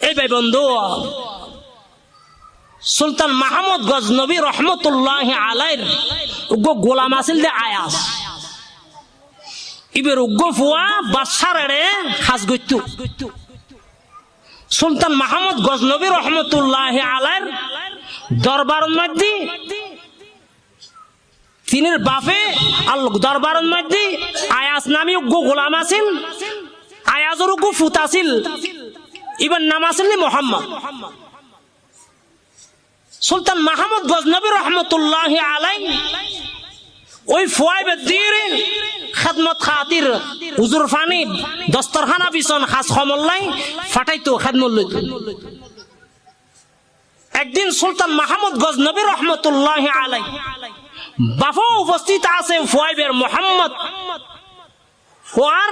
এই ভাই বন্ধু, সুলতান মাহমুদ গজনবী রহমতুল্লাহ আলাইহির উগ্র গোলাম আছিল দে আয়াস। ইবের উগ্র ফুয়া বাদশারে খাস গইতু। সুলতান মাহমুদ গজনবী রহমতুল্লাহ আলাইহির দরবারের মধ্যে তিনের বাপে দরবারের মধ্যে আয়াস নামে উগ্র গোলাম আছিল। আয়াজের উগ্র ফুত আছিল, ইবার নাম আছিল মোহাম্মদ। সুলতান মাহমুদ গজনবী রহমতুল্লাহ আলাইহি ওই ফুয়াইবে দিয়ে খেদমত খাতির হুজুর ফানি দস্তরখানা বিছন খাস খমল্লাই ফাটাইতো খেদমত লইতো। একদিন সুলতান মাহমুদ গজনবী রহমতুল্লাহ আলাইহি বাফা উপস্থিত আছে ফুয়াইবের মোহাম্মদ, ফুয়ার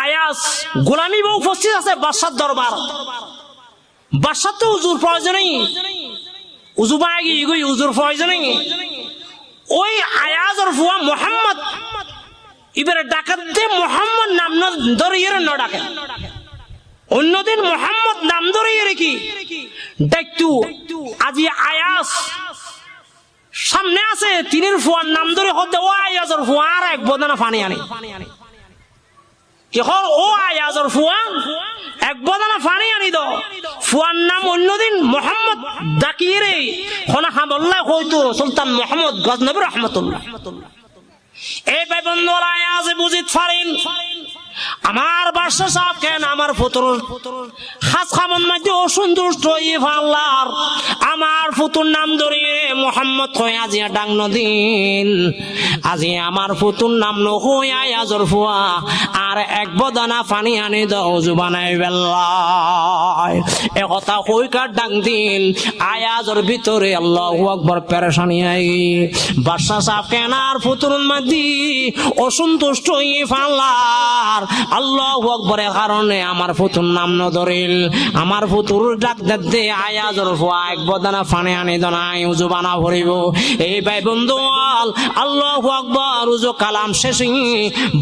আয়াস গোলামি বা উপস্থিত আছে বাদশার দরবার। বাদশার তো হুজুর প্রয়োজনেই, হুজুর প্রয়োজনেই। ওই আয়াজের ফুয়া মোহাম্মদ এবারে ডাকাতে মোহাম্মদ নাম ধরিয়ে ন ডাকে। অন্যদিন মোহাম্মদ নাম ধরিয়ে কি ডাকতু, আজি আয়াস সামনে আছে তিনের ফুয়ার নাম ধরে হতে ও আয়াজের ফুয়া আর এক বদানা পানি আনে। এখন ও আয়াজের ফুয়া এক বদানা পানি আনি দ ফুয়ার নাম অন্যদিন মোহাম্মদ ডাকিয়ে রে খনা হামল্লা হইতো সুলতান মোহাম্মদ গজনবী রহমতুল্লাহ। এই ভাই বন্ধু আয়াজ বুঝিত পারেন আমার বাদশা সাহেব কেন আমার পুত্র খাস খামন মধ্যে অসন্তুষ্ট হয়ে ফাল্লার আমার পুতুর নাম ধরিয়ে মোহাম্মদ হয়ে আজি ডাং নদিন। আজি আমার পুতুর নাম নহই আয়াজর ফুয়া আর এক বদানা পানি আনি দাও জুবানাই বেল্লাই এ কথা কইকার ডাং দিন আয়াজর ভিতরে আল্লাহু আকবার পেরেশানি আই। বাদশা সাহেব কেন আর পুতুর মধ্যে অসন্তুষ্ট হয়ে ফাল্লার আল্লাহু আকবরের কারণে আমার পুতুর নাম ন ধরিল। আমার পুতুর ডাক দে আয়াজর ফুয়া এক বদানা ফানে আনি দনাই উজু বানা ভরিব। এই ভাই বন্ধু আল্লাহু আকবার উজু কালাম শেষে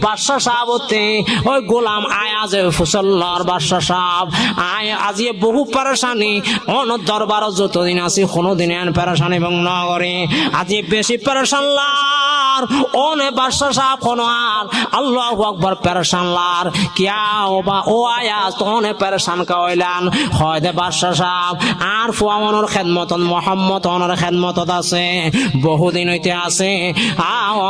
বাদশা সাহেবতে ওই গোলাম আয়াজে ফুসল্লার বাদশা সাহেব আজি বহু পেরেশানি অন দরবার যতদিন আছি কোনোদিন এন পেরেশানি এবং নগরে আজি বেশি পেরেশান লার অনে বাদশা সাহেব কোন আর আল্লাহু আকবার পেরেশান লার কিয়া ওবা ও আয়াজ তোনে পেরেশান কইলান হয় দে বাদশা সাহেব আর ফুয়ামনের খেদমতন মোহাম্মদ অনর খেদমতত আছে বহুদিন হইতে আছে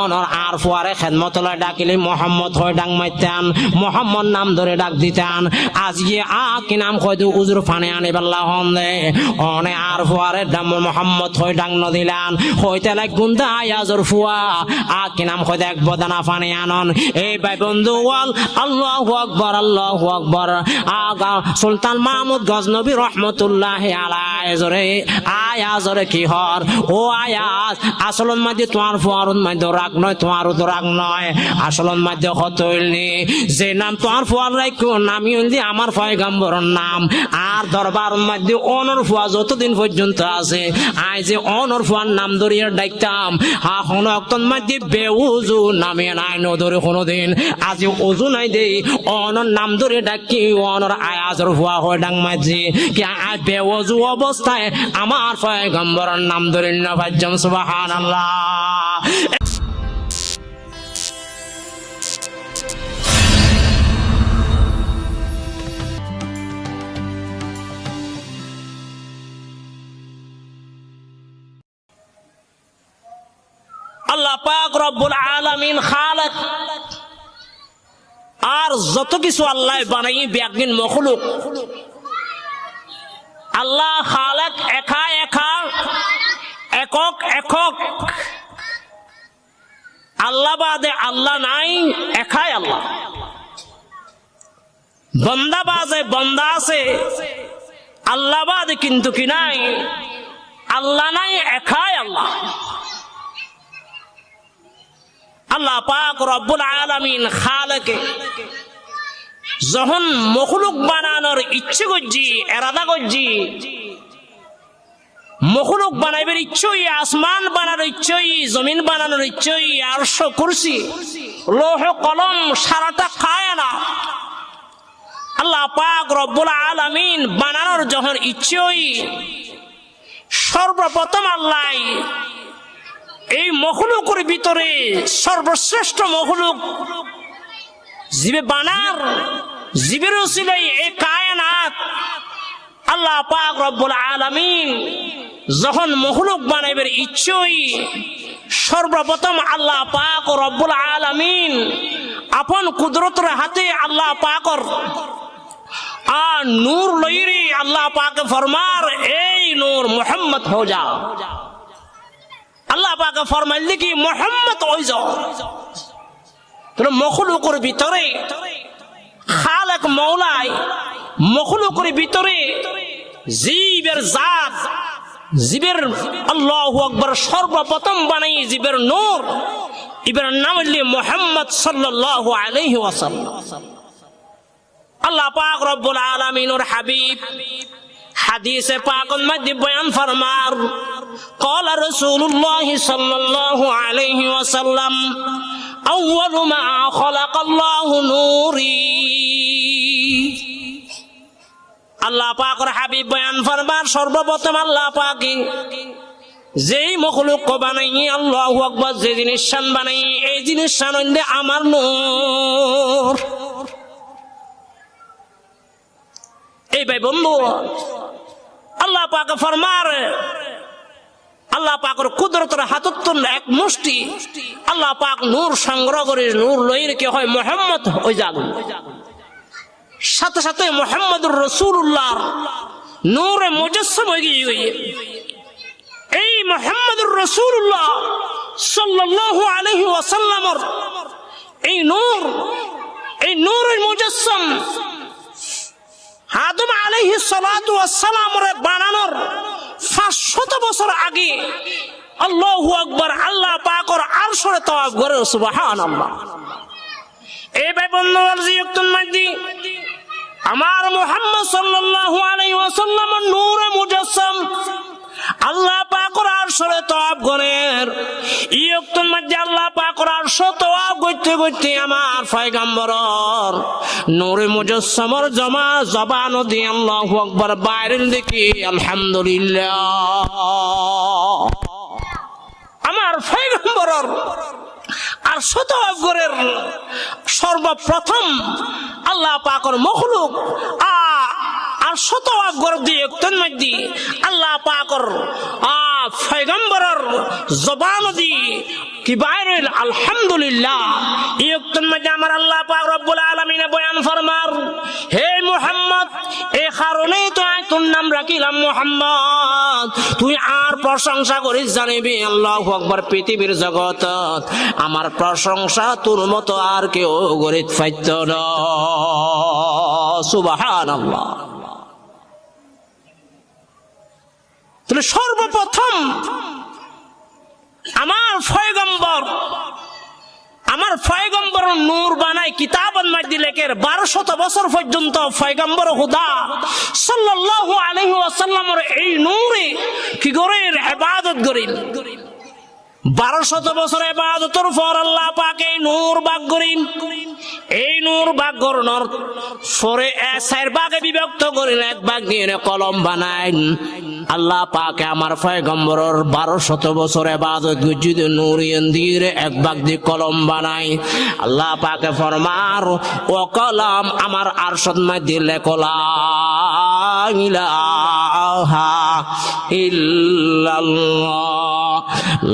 অনর আর ফুয়ারে খেদমতলে ডাকিলে মোহাম্মদ হয় ডাং মাইতান মোহাম্মদ নাম ধরে ডাক দিতান। আজকে কি নাম কই দু উজুর ফানে আনি বেল্লা হন দে অনে আর ফুয়ারে ডাম মোহাম্মদ হয় ডাং ন দিলান হইতে লাগ গুন্দা আয়াজর ফুয়া কি নাম কই এক বদানা ফানে আনন। এই ভাই বন্ধু ওয়াল আল্লাহু আকবার আল্লাহু আকবার। আগা সুলতান মাহমুদ গজনবী রহমতুল্লাহ আলাইহি জরে আয়াজরে কি হর ও আয়াজ আসলন মধ্যে তোমার ফুয়ারুন মধ্যে রাগ নয়, তোমারও তো রাগ নয়, আসলন মধ্যে কত হইলনি যে নাম তোমার ফুয়ার রাখো নামি হইলি আমার পয়গম্বরের নাম। আর দরবার মধ্যে অনর ফুয়া যতদিন পর্যন্ত আছে আই যে অনর ফুয়ার নাম ধরিয়ে ডাকতাম কোন অক্তন মধ্যে বেউজু নামে নাই ন ধরে কোনোদিন আজি ওজু নাই দে অনর নাম ধরে ডাকি অনর আয়াজর ফুয়া হয় ডাং মাঝি কি বেউজু অবস্থায় আমার পয়গম্বরের নাম ধরে না ভাজ্যম সুবহানাল্লাহ। আল্লাহ পাক রব্বুল আলামিন খালেক আর যত কিছু আল্লাহ বানাই বেগিন মখলুক আল্লাহ খালেক একা একা একক একক আল্লাহ বাদে আল্লাহ নাই, একাই আল্লাহ। বন্দা বাজে বন্দা আছে আল্লাহ বাদে কিন্তু কি নাই, আল্লাহ নাই, একাই আল্লাহ। আল্লাহ পাক রব্বুল আলামিন খালেকে যখন মখলুক বানানোর ইচ্ছে করছি এরাদা করছি মখলুক বানাইবার ইচ্ছই, আসমান বানানোর ইচ্ছই, জমিন বানানোর ইচ্ছই, আরশ কুরসি লৌহ কলম সারাটা খায় না। আল্লাহ পাক রব্বুল আলামিন বানানোর যখন ইচ্ছেই সর্বপ্রথম আল্লাহ এই মখলুকের ভিতরে সর্বশ্রেষ্ঠ মখলুক জীবে বানার জীবের উসিলায় এই কায়নাত আল্লাহ পাক রব্বুল আলামিন যখন মখলুক বানাইবার ইচ্ছেই সর্বপ্রথম আল্লাহ পাক রব্বুল আলামিন আপন কুদরতের হাতে আল্লাহ পাকর নূর লইরি আল্লাহ পাক ফরমার এই নূর মুহাম্মদ হো যাও। আল্লাহ পাক ফরমাইলে কি মুহাম্মদ হই যাও। তাহলে মখলুকের ভিতরে খালেক মওলাই মখলুকের ভিতরে জীবের জাত জীবের আল্লাহু আকবার সর্বপ্রথম বানাই জীবের নূর ইবের নাম হইল মুহাম্মদ সাল্লাল্লাহু আলাইহি ওয়াসাল্লাম। আল্লাহ পাক রব্বুল আলামিনের হাবিব হাদিসে পাকের মধ্যে বয়ান ফরমার قال رسول الله صلى الله عليه وسلم أول ما خلق الله نوري আল্লাহ পাকের হাবিব বয়ান ফরমার সর্বপ্রথম আল্লাহ পাক যেই মখলুক বানাই আল্লাহু আকবার যে জিনিস শান বানাই এই জিনিস শান হইলে আমার নূর। এই ভাই বন্ধু আল্লাহ পাক ফরমার আল্লাহ পাকের কুদরতের হাতত এক মুষ্টি আল্লাহ পাক নূর সংগ্রহ করে নূর লইর কে হয় মুহাম্মদ ওই জাগুন সাথে সাথে মুহাম্মদুর রাসূলুল্লাহ নূরে মুজাসসাম হয়ে গিয়ে এই মুহাম্মদুর রাসূলুল্লাহ সাল্লাল্লাহু আলাইহি ওয়াসাল্লামের এই নূরের মুজাসসাম আদম আলাইহিস সালাতু ওয়াস সালামের বানানোর 500 বছর আগে আল্লাহু আকবার আল্লাহ পাকের আরশে তাওয়াফ করে সুবহানাল্লাহ। এই ভাই বন্ধুগণ জিয়তুল মাদি আমার মুহাম্মদ সাল্লাল্লাহু আলাইহি ওয়াসাল্লামের নূরে মুজাসসাম আল্লাহ পাকের আরশে তাওয়াফ করেন ইয়তুল মাদি আল্লাহ পাকের আরশে তাওয়াফ করতে করতে আমার পয়গম্বরের নূরে মুজাসসামের জবান দিয়ে আল্লাহু আকবার বাইরের দিকে আলহামদুলিল্লাহ আমার পয়গম্বরের আরশে তাওয়াফ করেন সর্বপ্রথম আল্লাহ পাকের মখলুক আরশে তাওয়াফ করে দিয়ে ইয়তুল মাদি আল্লাহ পাকের পয়গম্বরের জবান দিয়ে কি বাইরে আলহামদুলিল্লাহ ইয়তুল মাদি আমার আল্লাহ পাক রব্বুল আলামিন বয়ান ফরমার হে মুহাম্মদ এই কারণেই তো তোর নাম রাখিলাম মুহাম্মদ তুই আর প্রশংসা করিস জানিবি আল্লাহু আকবার পৃথিবীর জগতত আমার প্রশংসা তোর মতো আর কেউ করিত পাইতো না সুবহানাল্লাহ। তাহলে সর্বপ্রথম আমার পয়গম্বর নূর বানাই কিতাবের মধ্যে লেখে 1200 বছর পর্যন্ত পয়গম্বর খুদা সাল্লাল্লাহু আলাইহি ওয়াসাল্লামের এই নূরে কি করে ইবাদত করেন 1200 বছর ইবাদতের পর আল্লাহ পাক এই নূর ভাগ করেন এই নূর ভাগ করার পরে 4 ভাগে বিভক্ত করেন এক ভাগ দিয়ে কলম বানাইন আল্লাহ পাকে আমার পয়গম্বরের 1200 বছর ইবাদত যদি নূরিয়ান দিয়ে এক ভাগ দিয়ে কলম বানাই আল্লাহ পাকে ফরমার ও কলম আমার আরশত মধ্যে লেখো লা ইলাহা ইল্লাল্লাহ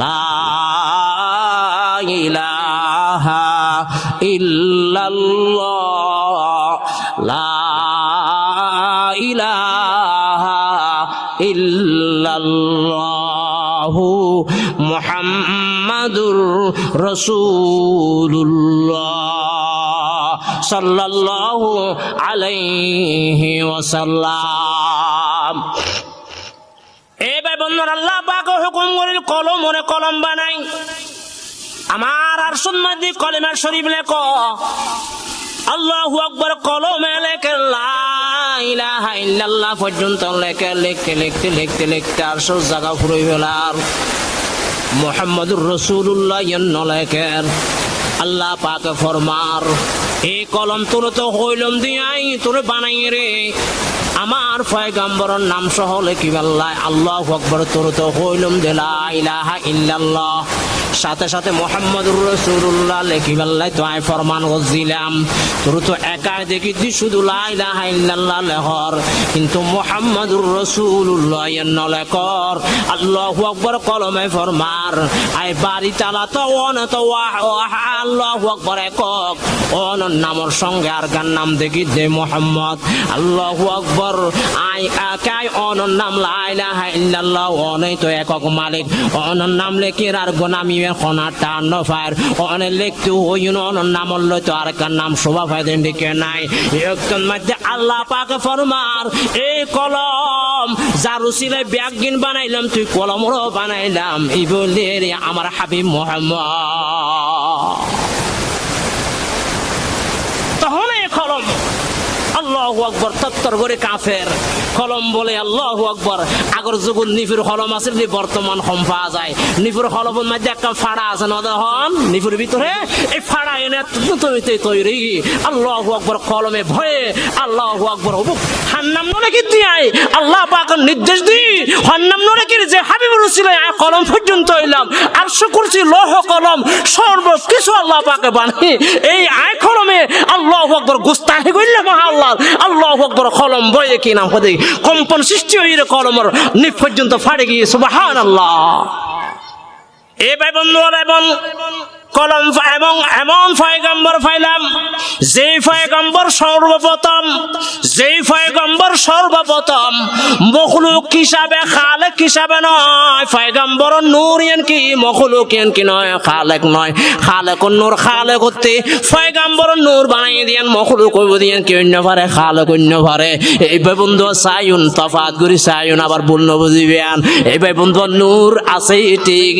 লা ইলাহা ইল্লাল্লাহ লা ইলাহা ইল্লাল্লাহু মুহাম্মাদুর রাসূলুল্লাহ সাল্লাল্লাহু আলাইহি ওয়াসাল্লাম। এই ভাই বন্ধুরা আল্লাহ পাক হুকুম করিল কলম বানাই আমার আরশুল মধ্যে কলিমা শরীফ লেখো আল্লাহু আকবার কলমে লেখে লা ইলাহা ইল্লাল্লাহ পর্যন্ত লেখে লিখতে আরশুল জায়গা ফুরাই ফেলার মুহাম্মদুর রাসূলুল্লাহ লেখেন আল্লাহ পাক ফরমার এই কলম তোর তো হইলম দিয়াই তোর বানাই রে আমার পয়গম্বরের নাম সহ লেখি আল্লাহ আল্লাহু আকবার তোর তো হইলম দে লা ইলাহা ইল্লাল্লাহ সাথে সাথে মুহাম্মাদুর রাসূলুল্লাহ লেখি আল্লাহ তো আই ফরমান গজিলাম তোর তো একা দেখি দি শুধু লা ইলাহা ইল্লাল্লাহ লেখর কিন্তু মুহাম্মাদুর রাসূলুল্লাহ এন লেখর আল্লাহু আকবার কলমে ফরমার আই বাড়ি তালা তো অন তো আল্লাহু আকবার একক অন নামের সঙ্গে আর গান নাম দেখি দে মুহাম্মদ আল্লাহু আকবার আই একাই অন নাম লা ইলাহা ইল্লাল্লাহ অনেই তো একক মালিক অন নাম লেখি আর গোনামি খনা টান ফায়ার অনে লিখতে হইন অন নাম লই তো আর কার নাম শোভা ফায়দেন দিকে নাই একজন মধ্যে আল্লাহ পাক ফরমার এই কলম যার উসিলে ব্যাগিন বানাইলাম তুই কলমরও বানাইলাম এই বলে রে আমার হাবিব মুহাম্মদ তখন এই কলম আল্লাহু আকবার তত্তর করে কাফের কলম বলে আল্লাহু আকবার আগর যুগুন নিফির কলম আছে বর্তমান কম পাওয়া যায় নিফির কলমের মধ্যে একটা ফাড়া আছে না দেখুন নিফির ভিতরে এই ফাড়া এনে তৈরি আল্লাহু আকবার কলমে ভয়ে আল্লাহু আকবার হুবুক হান্নাম নরে কি দিয়াই আল্লাহ পাকের নির্দেশ দি হান্নাম নরে কি যে হাবিবুর রাসূল কলম পর্যন্ত হইলাম আর শুকরছি লৌহ কলম সর্ব কিছু আল্লাহ পাকে বানাই এই আয় কলমে আল্লাহু আকবার গুস্তাহি কইলা আল্লাহ আল্লাহু আকবার কলম বয়ে কি নাম হদে কম্পন সৃষ্টি হইরে কলমের নিফ পর্যন্ত ফাড়ে গিয়ে সুবহানাল্লাহ এ ভাই বন্ধু এবং কলম এবং এমন পয়গম্বর পাইলাম যেই পয়গম্বর সর্বপ্রথম মখলুক হিসাবে খালেক হিসাবে নয় পয়গম্বর নূর ইয়ান কি মখলুক ইয়ান কি নয় খালেক নয় খালেকুন নূর খালেক হতে পয়গম্বর নূর বানাই দিয়ান মখলুক হইব দিয়ান কি অন্য পারে খালেক অন্য পারে এই ভাই বন্ধু সায়ুন তফাত করি সায়ুন আবার ভুল ন বুঝিবেন এই ভাই বন্ধু নূর আছে ঠিক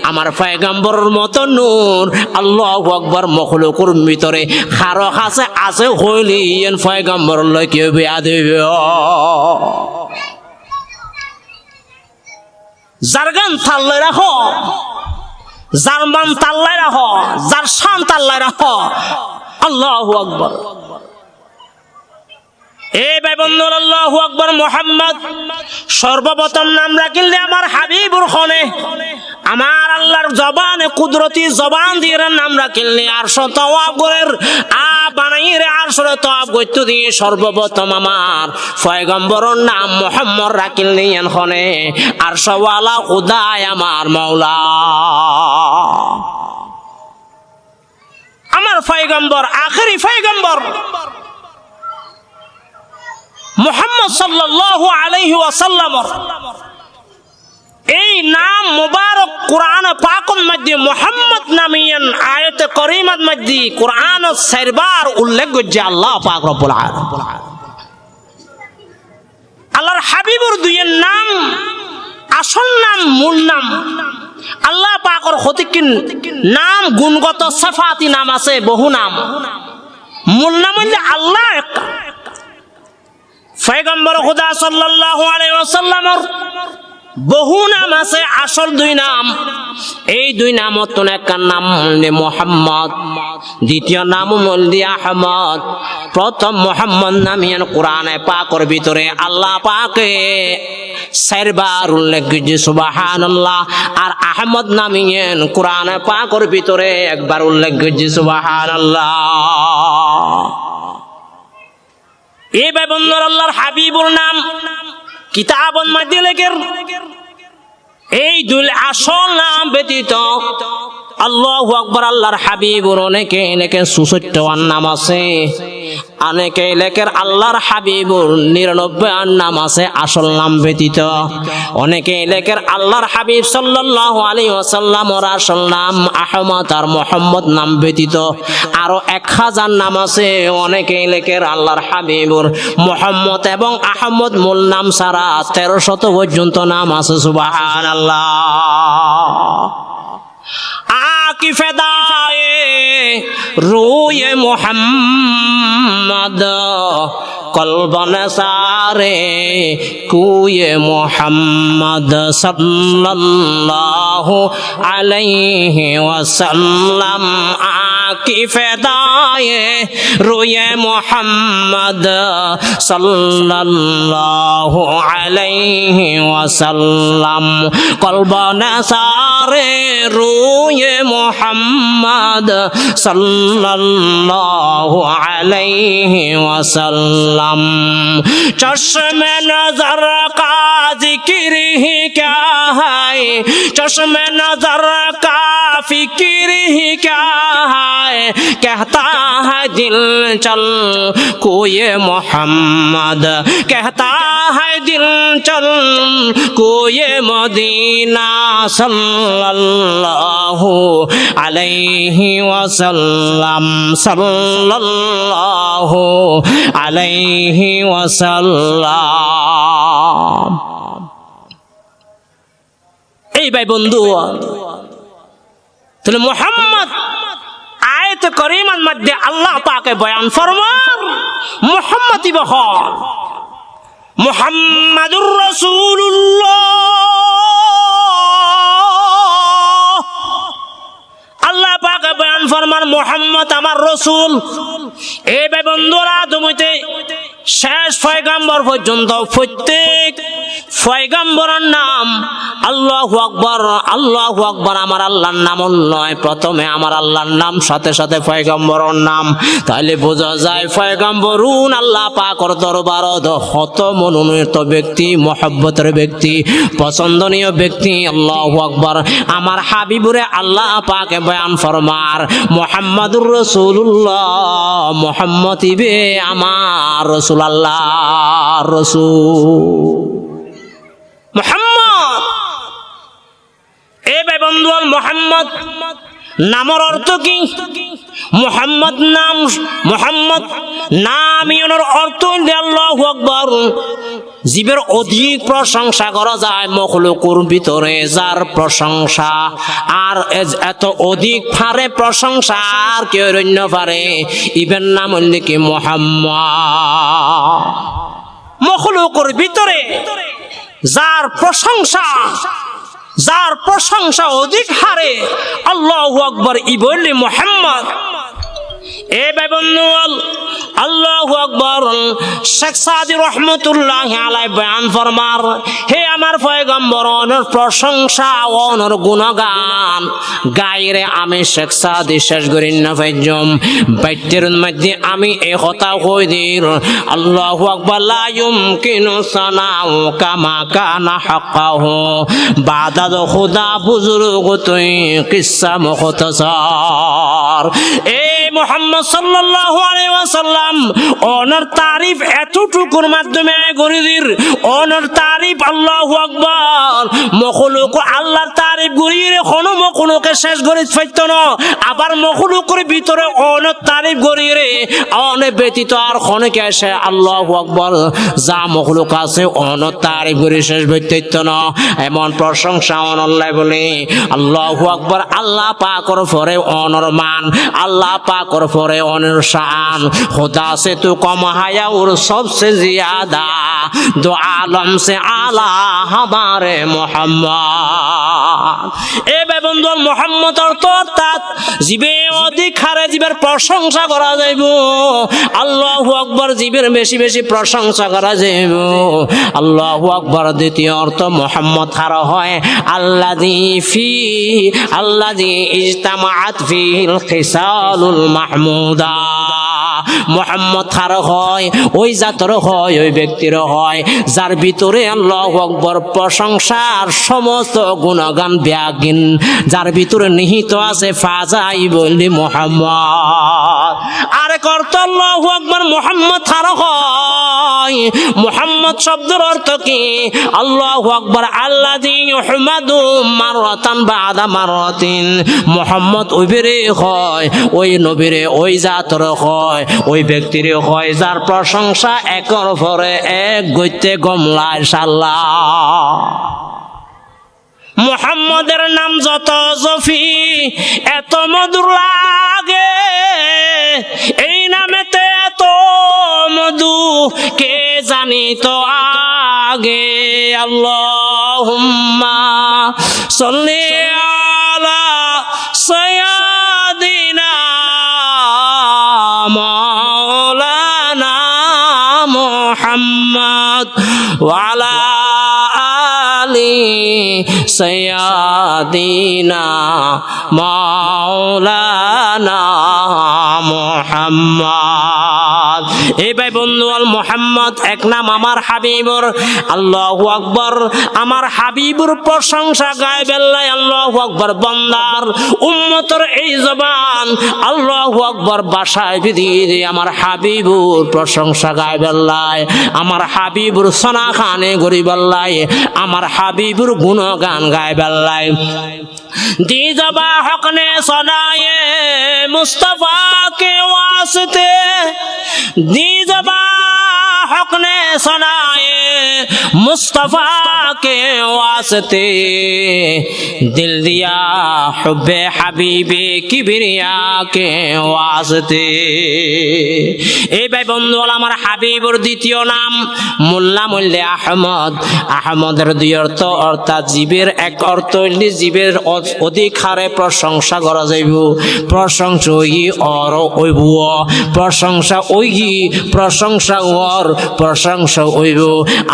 আমার পয়গম্বরের মতো নূর আল্লাহু আকবার মখলুকের ভিতরে খারক আছে হইলি এন পয়গম্বর লয় কেউ বিয়া দেবে যার গান তাল্লাই রাখো যার মান তাল্লাই রাখো যার শান তাল্লাই রাখো আল্লাহু আকবার এ ভাই বন্ধু আল্লাহু আকবার মুহাম্মদ সর্বপ্রথম নাম রাখিলে আমার হাবিবুর খনে আমার আল্লাহর জবানে কুদরতি জবান দিয়ে নাম রাখিলে আর শতওয়াগের বানাইরে আর শতওয়াগ গইত দিয়ে সর্বপ্রথম আমার পয়গম্বরের নাম মুহাম্মদ রাখিলে খনে আর সওয়ালা খুদায় আমার মাওলা আমার পয়গম্বর আখেরি পয়গম্বর মুহাম্মদ সাল্লাল্লাহু আলাইহি ওয়াসাল্লাম এই নাম মুবারক কুরআন পাকের মধ্যে মুহাম্মদ নামিয়ান আয়াতে কারীমার মধ্যে কুরআন 4 বার উল্লেখ করছে আল্লাহ পাক রব্বুল আলামিন আল্লাহর হাবিবুর দুইয়ের নাম আসল নাম মূল নাম আল্লাহ পাকের হতিকিন নাম গুণগত সিফাতি নাম আছে বহু নাম মূল নাম হইল আল্লাহ একটা পয়গম্বর খুদা সাল্লাল্লাহু আলাইহি ওয়াসাল্লামের বহু নাম আছে আসল দুই নাম এই দুই নামত একটার নাম মুহাম্মদ দ্বিতীয় নাম মলদি আহমদ প্রথম মুহাম্মদ নামিয়ান কোরআনে পাকের ভিতরে আল্লাহ পাকে 4 বার উল্লেখ করেছে সুবহানাল্লাহ আর আহমদ নামিয়ান কোরআনে পাকের ভিতরে একবার উল্লেখ করেছে সুবহানাল্লাহ এই ভাই বন্ধুরা আল্লাহর হাবিবুর নাম কিতাবন মধ্যে লেখের এই দুই আসল নাম ব্যতীত আল্লাহু আকবার আল্লাহর হাবিবুর অনেকে লেখের 66 নাম আছে অনেকে লেখের আল্লাহর হাবিবুর 99 নাম আছে আসল নাম ব্যতীত অনেকে লেখের আল্লাহর হাবিব সাল্লাল্লাহু আলাইহি ওয়াসাল্লামের আসল নাম আহমদ আর মুহাম্মদ নাম ব্যতীত আরো 1000 নাম আছে অনেকে লেখের আল্লাহর হাবিবুর মুহাম্মদ এবং আহমদ মূল নাম ছাড়া 1300 পর্যন্ত নাম আছে সুবহানাল্লাহ आकी फदाए रूए मोहम्मद कल्बन सारे कुए मोहम्मद सल्लल्लाहु अलैहि वसल्लम की फ़िदाए रोए मोहम्मद सल्लल्लाहु अलैहि वसल्लम कल्बने सारे रोए मोहम्मद सल्लल्लाहु अलैहि वसल्लम चश्मे नजर का जिक्र ही क्या है चश्मे नजर का फिक्र ही क्या है कहता है दिल चल कोई मोहम्मद कहता है दिल चल कोई मदीना सल्लल्लाहु अलैहि वसल्लम सल्लल्लाहु अलैहि वसल्लम এই ভাই বন্ধু তাহলে মুহাম্মদ আয়াত কারীমার মধ্যে আল্লাহ পাকে বয়ান ফরমান মুহাম্মদ ইবহর মুহাম্মাদুর রাসূলুল্লাহ আল্লাহ পাকে বয়ান ফরমান মুহাম্মদ আমার রাসূল এই ভাই বন্ধুরা দুমইতে শেষ পয়গম্বর পর্যন্ত প্রত্যেক পয়গম্বরের নাম আল্লাহু আকবার আমার আল্লাহর নাম নয় প্রথমে আমার আল্লাহর নাম সাথে সাথে পয়গম্বরের নাম তাহলে বোঝা যায় পয়গম্বরুন আল্লাহ পাকের দরবারত হত মনোনীত ব্যক্তি মহব্বতের ব্যক্তি পছন্দনীয় ব্যক্তি আল্লাহু আকবার আমার হাবিবুরে আল্লাহ পাকে বয়ান ফরমার মুহাম্মাদুর রাসূলুল্লাহ মুহাম্মদ ইবে আমার রাসূল আল্লাহর রাসূল মুহাম্মদ এই ভাই বন্ধু মুহাম্মদ নামের অর্থ কি মুহাম্মদ নাম এর অর্থ আল্লাহু আকবার জীবের অধিক প্রশংসা করা যায় মখলুকের ভিতরে যার প্রশংসা আর এত অধিক ফারে প্রশংসা আর কেউ অন্য পারে ইবের নাম হইলে কি মুহাম্মদ মখলুকের ভিতরে যার প্রশংসা অধিক হারে আল্লাহু আকবার ই বললি মুহাম্মদ এ ভাই বন্ধু আল্লাহু আকবার শেখ সাদি রহমাতুল্লাহি আলাইহি বয়ান ফরমার হে আমার পয়গম্বর ওনার প্রশংসা ওনার গুণগান গায়রে আমি শেখ সাদি শেষ করি না পাইজম বাইতের মধ্যে আমি এই কথা কই দিই আল্লাহু আকবার লা ইউমকিনু সানাউ কামা কানা হাক্কাহু বাদাদ খুদা বুজুর্গ তুই কিসসা মুখতাসার এ মুহাম্মদ সাল্লাল্লাহু আলাইহি ওয়াসাল্লাম ওনার তারিফ এতটুকুর মাধ্যমে গরিদির ওনার তারিফ আল্লাহু আকবার মখলুক আল্লাহর তারিফ গরির কোনো মখলুকে শেষ গরি পাইতো না আবার মখলুকের ভিতরে ওনার তারিফ গরিরে অনে ব্যতীত আর খনকে আসে আল্লাহু আকবার যা মখলুক আছে ওনার তারিফ গরি শেষ পাইতো না এমন প্রশংসা আল্লাহ বলে আল্লাহু আকবার আল্লাহ পাকের পরে ওনার মান আল্লাহ पाकर फरे ओनर शान खुदा से तू कम है और सबसे ज्यादा दो आलम से आला हमारे मोहम्मद ए भाई बंधु मोहम्मद अर्थात जीवे अधिक हारे जीवेर प्रशंसा करा जाइबो আল্লাহু আকবার জীবের বেশি বেশি প্রশংসা করা যাইব আল্লাহু আকবার দ্বিতীয় অর্থ মুহাম্মদ হারা হয় আল্লাযী ইজতামাআত ফিহিল খিসালুল মাহমুদা মুহাম্মদ হারা হয় ওই জাতর হয় ওই ব্যক্তির হয় যার ভিতরে আল্লাহু আকবার প্রশংসার সমস্ত গুণগান ব্যাগিন যার ভিতরে নিহিত আছে ফাজাই বলি মুহাম্মদ আরে কর্ত আল্লাহু আকবার মুহাম্মদ হারা হয় মুহাম্মদ শব্দের অর্থ কি আল্লাহু আকবার আল্লাযী ইউহমাদু মাররাতান বাদা মাররাতিন মুহাম্মদ ওই বেরে হয় ওই নবীরে ওই জাতর হয় ওই ব্যক্তির হয় যার প্রশংসা একর পরে এক গইতে গমলা ইনশাআল্লাহ মুহাম্মদের নাম যত জফি এত মধুর লাগে এই নামেতে এত মধু কে জানি তো আগে আল্লাহুম্মা সাল্লি আলা সাইয়্যিদিনা মুহাম্মদ ওয়া আলা আলি সাইয়্যিদিনা মাওলানা মুহাম্মদ। এই ভাই বন্ধু, আল মুহাম্মদ এক নাম আমার হাবিবুর। আল্লাহু আকবার। আমার হাবিবুর প্রশংসা গায় বেল্লাই আল্লাহু আকবার। বান্দার উম্মতের এই জবান আল্লাহু আকবার ভাষায় বিধি আমার হাবিবুর প্রশংসা গায় বেল্লাই। আমার হাবিবুর সনা খানে গরি বেল্লাই। আমার হাবিবুর গুণগান গায় বেল্লাই। दी जबा हक ने सुनाए मुस्तफा के वास्ते, दी जबा हक ने सुनाए मुस्तफा के वास्ते, दिल दिया हुब्बे हबीबे किबरिया के वास्ते। এই ভাই বন্ধু, আমার হাবিবুর দ্বিতীয় নাম মোল্লা মোল্লে আহমদ। আহমদের দুই অর্থ, অর্থাৎ জীবের এক অর্থ হইলে জীবের অধিক হারে প্রশংসা করা যাইব। প্রশংসা ওই অর ওইব, প্রশংসা ওই প্রশংসা ওর প্রশংসা ওইব।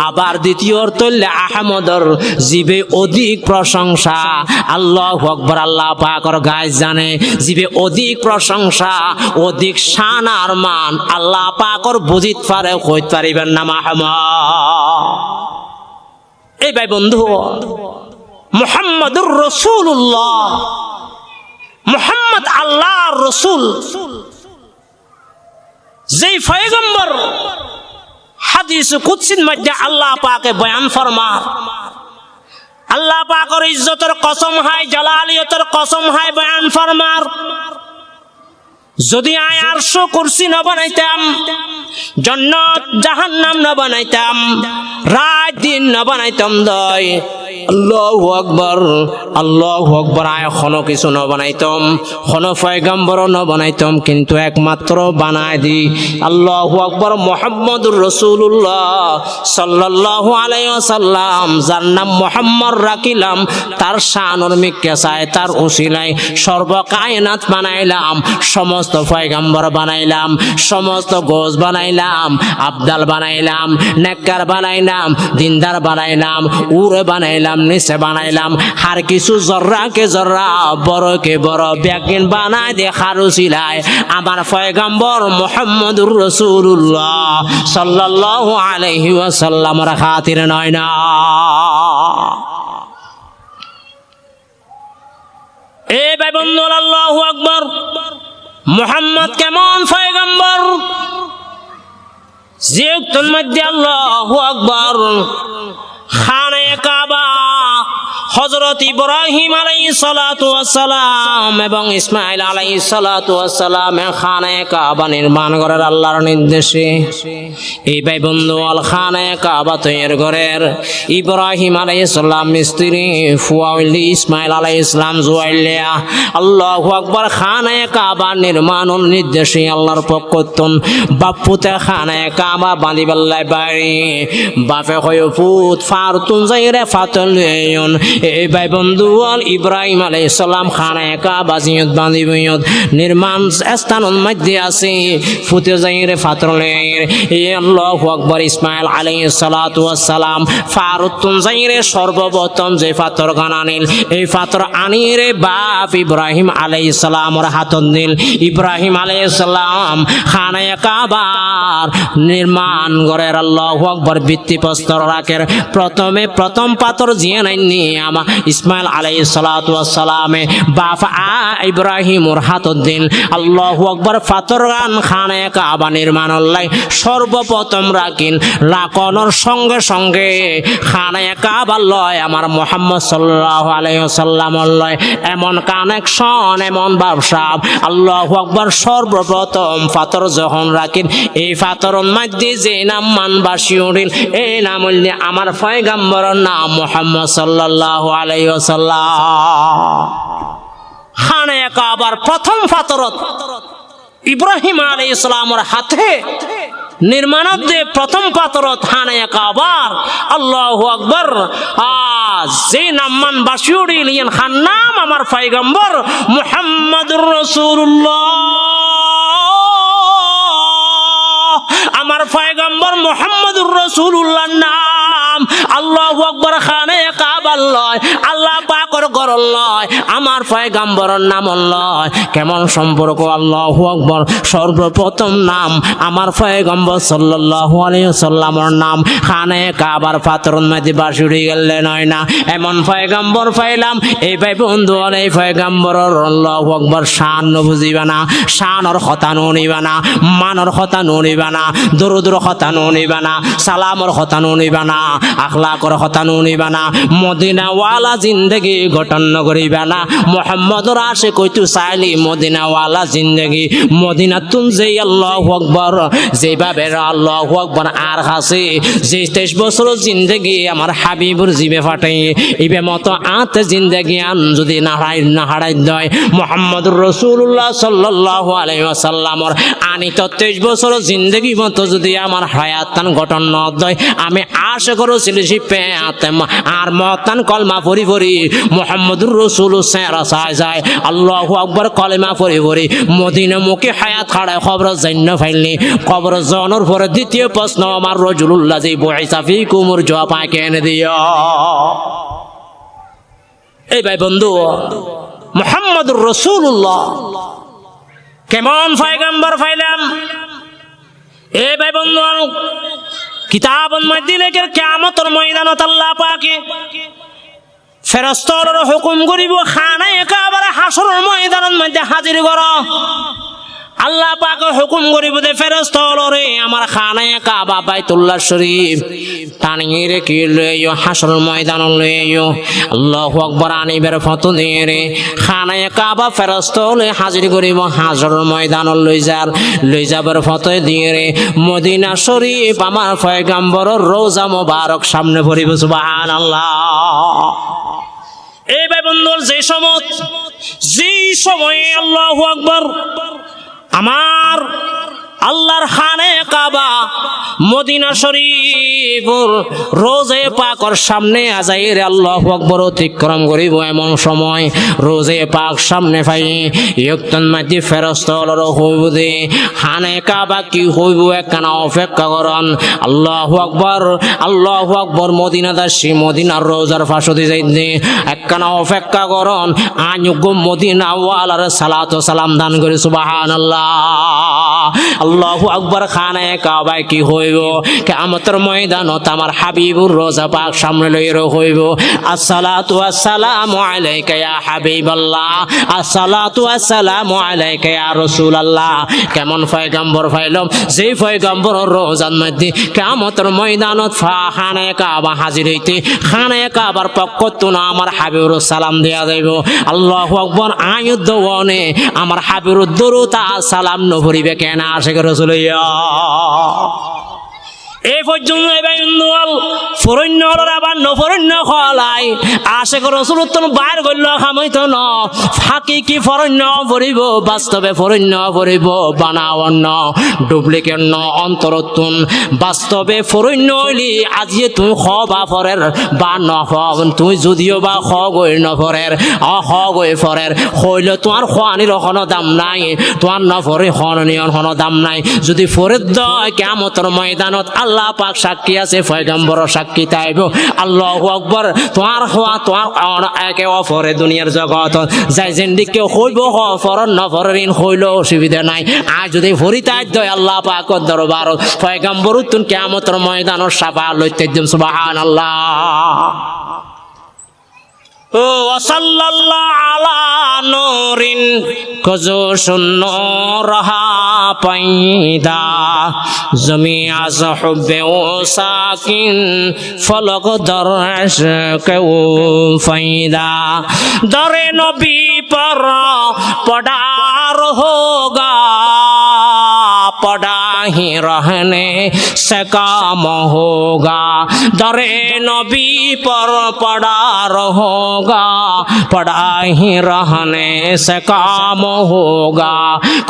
আবার দ্বিতীয় অর্থ হইলে আহমদর জীবে অধিক প্রশংসা। আল্লাহু আকবার। আল্লাহ পাকের গায় জানে জীবে অধিক প্রশংসা, অধিক শান আর মান আল্লাহ পাকের বুঝিত পারে কইতে পারিবেন না মাহমুদ। এই ভাই বন্ধু, মুহাম্মাদুর রাসূলুল্লাহ, মুহাম্মদ আল্লাহর রাসূল, যেই পয়গম্বর হাদিস কুদসির মধ্যে আল্লাহ পাকে বয়ান ফরমান। আল্লাহ পাকের ইজ্জতের কসম হয়, জালালিয়তের কসম হয়, বয়ান ফরমার যদি আয় আরশ কুরসি না বানাইতাম, জান্নাত জাহান্নাম না বানাইতাম, রাত দিন না বানাইতাম দয়, আল্লাহু আকবার আল্লাহু আকবার, আয় কোনো কিছু না বানাইতাম, কোনো পয়গম্বর না বানাইতাম, কিন্তু একমাত্র বানাই দি আল্লাহু আকবার মুহাম্মদুর রাসূলুল্লাহ সাল্লাল্লাহু আলাইহি ওয়াসাল্লাম, যার নাম মুহাম্মদ রাখিলাম, তার শানের মিকে চায়, তার উসিলায় সর্ব কায়নাত বানাইলাম, সমস্ত পয়গম্বর বানাইলাম, সমস্ত গোস বানাইলাম, আবদাল বানাইলাম, নেককার বানাইলাম, দিনদার বানাইলাম, উড়ে বানাইলাম, নিচে বানাইলাম, আর কিছু জর্রাকে জর্রা, বড়কে বড় ব্যাগিন বানাই দেখার উসিলায় আমার পয়গম্বর মুহাম্মদুর রাসূলুল্লাহ সাল্লাল্লাহু আলাইহি ওয়াসাল্লামের খাতির নয় না। এই ভাই বন্ধু, আল্লাহু আকবার। মুহাম্মদ কেমন পয়গম্বর, জিয়তুল মধ্যে আল্লাহু আকবার, খানে কাবা হযরত ইব্রাহিম আলাইহিস সালাতু ওয়াস সালাম এবং ইসমাঈল আলাইহিস সালাতু ওয়াস সালাম খানে কাবা নির্মাণ করার আল্লাহর নির্দেশে। এই ভাই বন্ধু, আল খানে কাবা তৈরি করার ইব্রাহিম আলাইহিস সালাম স্ত্রী ফুয়াইলি ইসমাঈল আলাইহিস সালাম জুয়াইলিয়া আল্লাহু আকবার খানে কাবা নির্মাণের নির্দেশে আল্লাহর পক্ষতন বাপুতে খানে কাবা বাঁধিবাল্লাই বাড়ি বাপে কয় পুত ফারতুন যাইরে ফাতলয়ন। এই ভাই বন্ধু, ইব্রাহিম আলাইহিস সালাম খানে কাবা জিয়ত বাঁধিবয়ত নির্মাণ স্থানের মধ্যে আছে, ফুতে যাইরে ফাতলয়ন। এই আল্লাহু আকবার। ইসমাঈল আলাইহিস সালাতু ওয়াস সালাম ফারতুন যাইরে সর্বপ্রথম যে পাথর গানানিল, এই পাথর আনিরে বাপ ইব্রাহিম আলাইহিস সালামের হাতত নিল। ইব্রাহিম আলাইহিস সালাম খানে কাবার নির্মাণ করার আল্লাহু আকবার ভিত্তিপ্রস্তর রাখের প্রথম পাথর জিয়ে নাইনি আমা ইসমাঈল আলাইহিস সালাতু ওয়াস সালামে বাপ ইব্রাহিমর হাতত দিল। আল্লাহু আকবার। পাথর গান খানে কাবা নির্মাণ লাই সর্বপ্রথম রাখিন, রাখনের সঙ্গে সঙ্গে খানে কাবা লয় আমার মুহাম্মদ সাল্লাল্লাহু আলাইহি ওয়াসাল্লাম লয় এমন কানেকশন, এমন ব্যবসা। আল্লাহু আকবার। সর্বপ্রথম পাথর যখন রাখিন, এই পাথরের মধ্যে যে নাম মানবাসী উঠিল, এই নাম হইলে আমার পয়গম্বরের নাম মুহাম্মদ সাল্লাল্লাহু আলাইহি ওয়াসাল্লাম। খানে কাবার প্রথম পাথরত ইব্রাহিম আলাইহিস সালামের হাতে নির্মাণত যে প্রথম পাথরত খানে কাবার। আল্লাহু আকবার। যে নাম মানবাসী উঠিল, ইয়ান খান নাম আমার পয়গম্বর মুহাম্মদুর রাসূলুল্লাহ। আমার পয়গম্বর পয়গম্বর মুহাম্মদুর রাসূলুল্লাহর নাম। আল্লাহু আকবার। খানে কাবা লয়, আল্লাহ পাকের ঘর লয়, আমার পয়গম্বরের নাম লয়। কেমন সম্পর্ক? আল্লাহু আকবার। সর্বপ্রথম নাম আমার পয়গম্বর সাল্লাল্লাহু আলাইহি ওয়াসাল্লামের নাম খানে কাবার পাথরের মধ্যে বাসুরি গেলে নয় না, এমন পয়গম্বর পাইলাম। এই ভাই বন্ধু, এই পয়গম্বরের আল্লাহু আকবার শান বুঝিবা না, শানর কথা নুনিবা না, মানর কথা নুনিবা না, দরুদর কথা নুনিবা না, সালামর কথা নুনিবা না, আখলাকর কথা নুনিবা না, মদিনাওয়ালা জিন্দেগি গঠন করিবা না। মুহাম্মদর আশে কইতু চাইলি মদিনাওয়ালা জিন্দেগি, মদিনা তুম যে আল্লাহু আকবার যেভাবে আল্লাহু আকবার আর হাসে যে 23 বছর জিন্দেগি আমার হাবিবুর জিবে ফাটাই ইবে মতো আত জিন্দেগি আন যদি না হারাই দয় মুহাম্মদুর রাসূলুল্লাহ সাল্লাল্লাহু আলাইহি ওয়াসাল্লামর আনি তো 23 বছর জিন্দেগি মতো যদি আমার হায়াতান গঠন ন দয়, আমি আশা করছিলি শিপে আতেম আর মতান কলমা পড়ি পড়ি মুহাম্মদুর রাসূল সেরা সায় যায় আল্লাহু আকবার কলমা পড়ি পড়ি মদিনা মুখে হায়াত খাড়ায় খবর জান্ন ফাইলনি। খবর জনের পরে দ্বিতীয় প্রশ্ন আমার রাজুলুল্লাহ জি বুইসা ফিকুমুর জবাব কেনে দিও। এই ভাই বন্ধু, মুহাম্মদুর রাসূলুল্লাহ কেমন পয়গম্বর পাইলাম। এই ভাই বন্ধু, কিতাবন মধ্যে লেখে কিয়ামতের ময়দানত আল্লাহ পাকে ফেরেশতারা হুকুম করিব খানায়ে কাবার হাসরের ময়দানের মধ্যে হাজির করো। আল্লাহ পাক হুকুম করিব দে ফেরেশতারে আমার খানায়ে কাবা বাইতুল্লাহ শরীফ টানিয়ে রেখে লইও হাসরের ময়দান লইও। আল্লাহু আকবার। আনিবের ফটো দিয়ে রে খানায়ে কাবা ফেরেশতারে হাজির করিব হাসরের ময়দান লই যাবার ফটো দিয়ে রে মদিনা শরীফ আমার পয়গম্বরের রওজা মোবারক সামনে পড়িব। সুবহানাল্লাহ। এই ভাই বন্ধু, যে সময় আল্লাহু আকবার আমার আল্লাহর খানে কাবা মদিনা শরীফ রোজে পাকর সামনে আজাইরে আল্লাহু আকবার অতিক্রম করিব, এমন সময় রোজে পাক সামনে পাই ইয়ক্তন মাঝে ফেরেশতার হইব দে খানে কাবা কি হইব একখানা অপেক্ষা করন। আল্লাহু আকবার, আল্লাহু আকবার। মদিনাদাসী মদিনার রোজার ফাঁসতে যাইতে একখানা অপেক্ষা করন। আনুগ মদিনা ওয়ালার সালাত ও সালাম দান করে। সুবহানাল্লাহ। আল্লাহু আকবার। খানায়ে কাবায় কি হইব? কিয়ামতের ময়দানত আমার হাবিবুর রোজা পাক সামনে লইয়া হইব। আসসালাতু ওয়াসসালামু আলাইকা ইয়া হাবিবাল্লাহ, আসসালাতু ওয়াসসালামু আলাইকা ইয়া রাসূলুল্লাহ। কেমন পয়গম্বর পাইলাম, যে পয়গম্বরের রোজার মধ্যে কিয়ামতের ময়দানত খানায়ে কাবা হাজির হইতে খানায়ে কাবার পক্ষ থেকে আমার হাবিবুর সালাম দেয়া যাইব। আল্লাহু আকবার। আয়ুদ্দওয়ানে আমার হাবিবুর দরুদ আর সালাম নভরিবে কেন আশিক রাসূলিয়া। এই পর্যন্ত ফরন্য আবার নফরন্য খলাই আশিক রাসূলুল্লাহ বাইর করল খামইতো ন ফাঁকি কি ফরন্য পড়িব, বাস্তবে ফরন্য পড়িব বানাওয়ান্ন ডুপ্লিকেট ন অন্তরতুন। বাস্তবে ফরন্য হইলি আজিয়ে তুই খ বা ফরের বা ন তুই যদিও বা খ গই নফরের হ গই ফরের হইলে তোমার খানির কোনো দাম নাই, তোমার নফরে খননীয় কোনো দাম নাই। যদি ফরের দয় কিয়ামতের ময়দানত আল্লাহ পাক সাক্ষী আছে, পয়গম্বর সাক্ষী তাইব। আল্লাহু আকবার। তোমার হওয়া তোমার একে অপরে দুনিয়ার জগত যাই যেদিকে হইব ফরন নফরিন হইল অসুবিধা নাই। আর যদি ফরিতাই দয় আল্লাহ পাকের দরবার পয়গম্বর তুন কিয়ামতের ময়দানের সাফা লইতে দিম। সুবহানাল্লাহ। ও সাল্লাল্লাহু আলা নূরিন কজো শূন্য রহা পাইদা জমি আজ হুব্বে ও সাকিন ফলক দরশ কেউ ফাইদা দরে নবী পর পড়ার হোগা पड़ा ही रहने से काम होगा, दरे नबी पर पड़ा रहोगा, पड़ा ही रहने से काम होगा।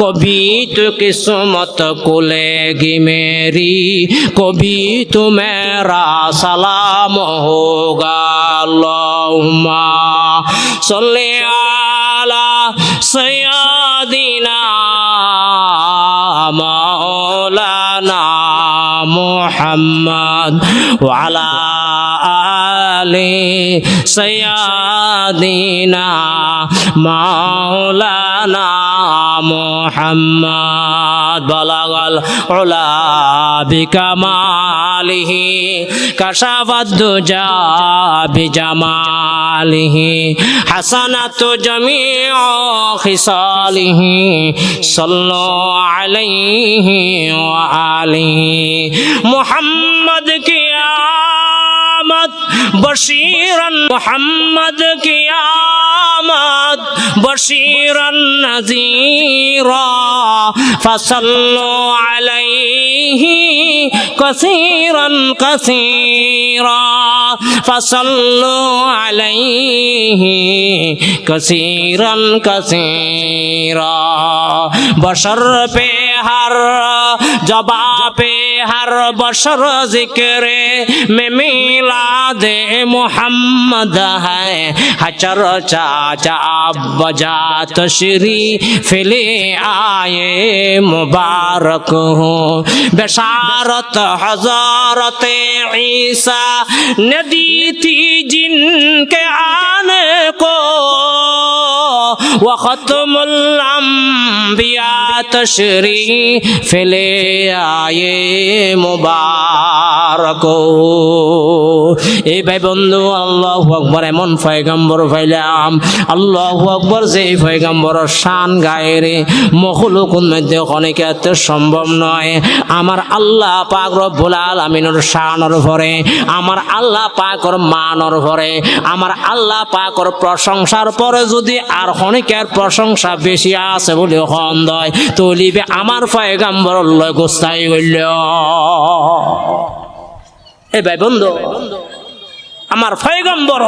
कभी तो किस्मत खुलेगी मेरी, कभी तो मेरा सलाम होगा। अल्लाहुम्मा सल्ली अला सय्यदिना मौलाना মুহাম্মদ ওয়া আলা আলি সাইয়্যিদিনা মাওলানা মুহাম্মদ বালাগাল উলা বিকামালিহি কাশাফাদ দুজা বিজামালিহি হাসানাতু জামিউ খিসালিহি সাল্লু আলাইহি ওয়া আলিহি মুহাম্মদ কি आमद बशीरन मोहम्मद की आमद बशीरन नज़ीरा फसल्लु अलैहि कसीरन कसीरा फसल्लु अलैहि कसीरन कसीरा बशर पे हर जबा पे हर बशर जिक्रे में मिलादे मोहम्मद है हचर चाचा बजा तशरी फिले आए मुबारक हो बशारत हज़रत ईसा ने दी थी जिनके आने को वख़त्मुल अंबिया तशरी फिले आए मुबारक এই ভাই বন্ধু আল্লাহু আকবার এমন পয়গম্বর পাইলাম আল্লাহু আকবার যে পয়গম্বরের শান গায়ে রে মখলুকুন মধ্যে অনেক এত সম্ভব নয় আমার আল্লাহ পাক রব্বুল আলামিনের শানের পরে আমার আল্লাহ পাকের মানের পরে আমার আল্লাহ পাকের প্রশংসার পরে যদি আর অনেকের প্রশংসা বেশি আছে বলে হন্দয় তলিবে আমার পয়গম্বর লয় গোস্তাই হইল এ ভাই বন্ধু আমার পয়গম্বর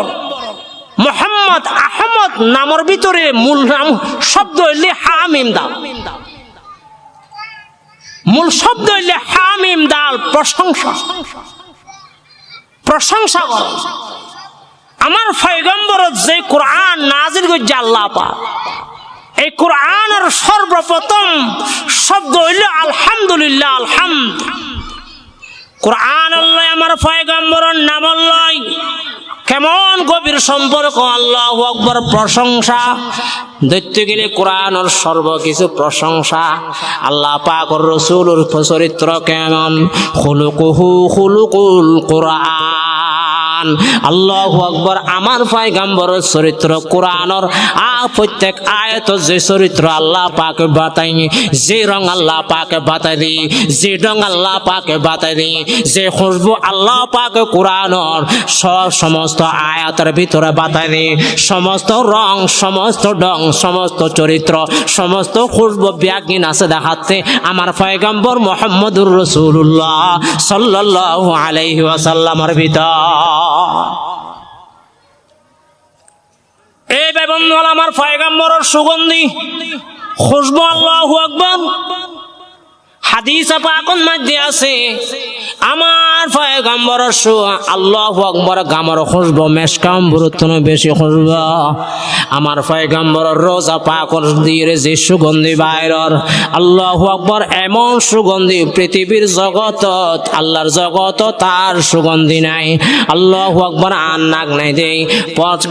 মুহাম্মদ আহমদ নামের ভিতরে মূল নাম শব্দ হইলে হামিম দাল মূল শব্দ হইলে হামিম দাল প্রশংসা প্রশংসা কর আমার পয়গম্বর যে কোরআন নাজিল করেছে আল্লাহ পাক এই কোরআনের সর্বপ্রথম শব্দ হইল আলহামদুলিল্লাহ আলহামদ কোরআন আল্লাহ আমার পয়গম্বরের নাম আল্লাহ কেমন গভীর সম্পর্ক আল্লাহু আকবার প্রশংসা দেখতে গেলে কোরআনের সর্বকিছু প্রশংসা আল্লাহ পাকের রাসূলের চরিত্র কেমন খুলুকুহু খুলুকুল কোরআন আল্লাহু আকবার আমার পয়গম্বরের চরিত্র কোরআনের প্রত্যেক আয়াত যে চরিত্র আল্লাহ পাক বাতাই যে রং আল্লাহ পাক বাতাই দি যে রং আল্লাহ পাক বাতাই দি যে খুশবু আল্লাহ পাক কোরআনের সমস্ত আয়াতের ভিতরে বাতাই দি সমস্ত রং সমস্ত ডং সমস্ত চরিত্র সমস্ত খুশবু ব্যাগিন আছে দেখাতে আমার পয়গম্বর মুহাম্মদুর রাসূলুল্লাহ সাল্লাল্লাহু আলাইহি ওয়াসাল্লামের ভিতর এই বন্ধু আমার পয়গম্বরের সুগন্ধি খুশবু আল্লাহু আকবার হাদিস পাকের মধ্যে আছে আমার পয়গম্বরের আল্লাহু আকবার গামর খুশবু মেশকাম বুরুতন বেশি খুশবু আমার পয়গম্বরের রোজা পাকের দিয়ে যে সুগন্ধি বাইরের আল্লাহু আকবার এমন সুগন্ধি পৃথিবীর জগতত আল্লাহর জগত তার সুগন্ধি নাই আল্লাহু আকবার আর নাক নাই দেই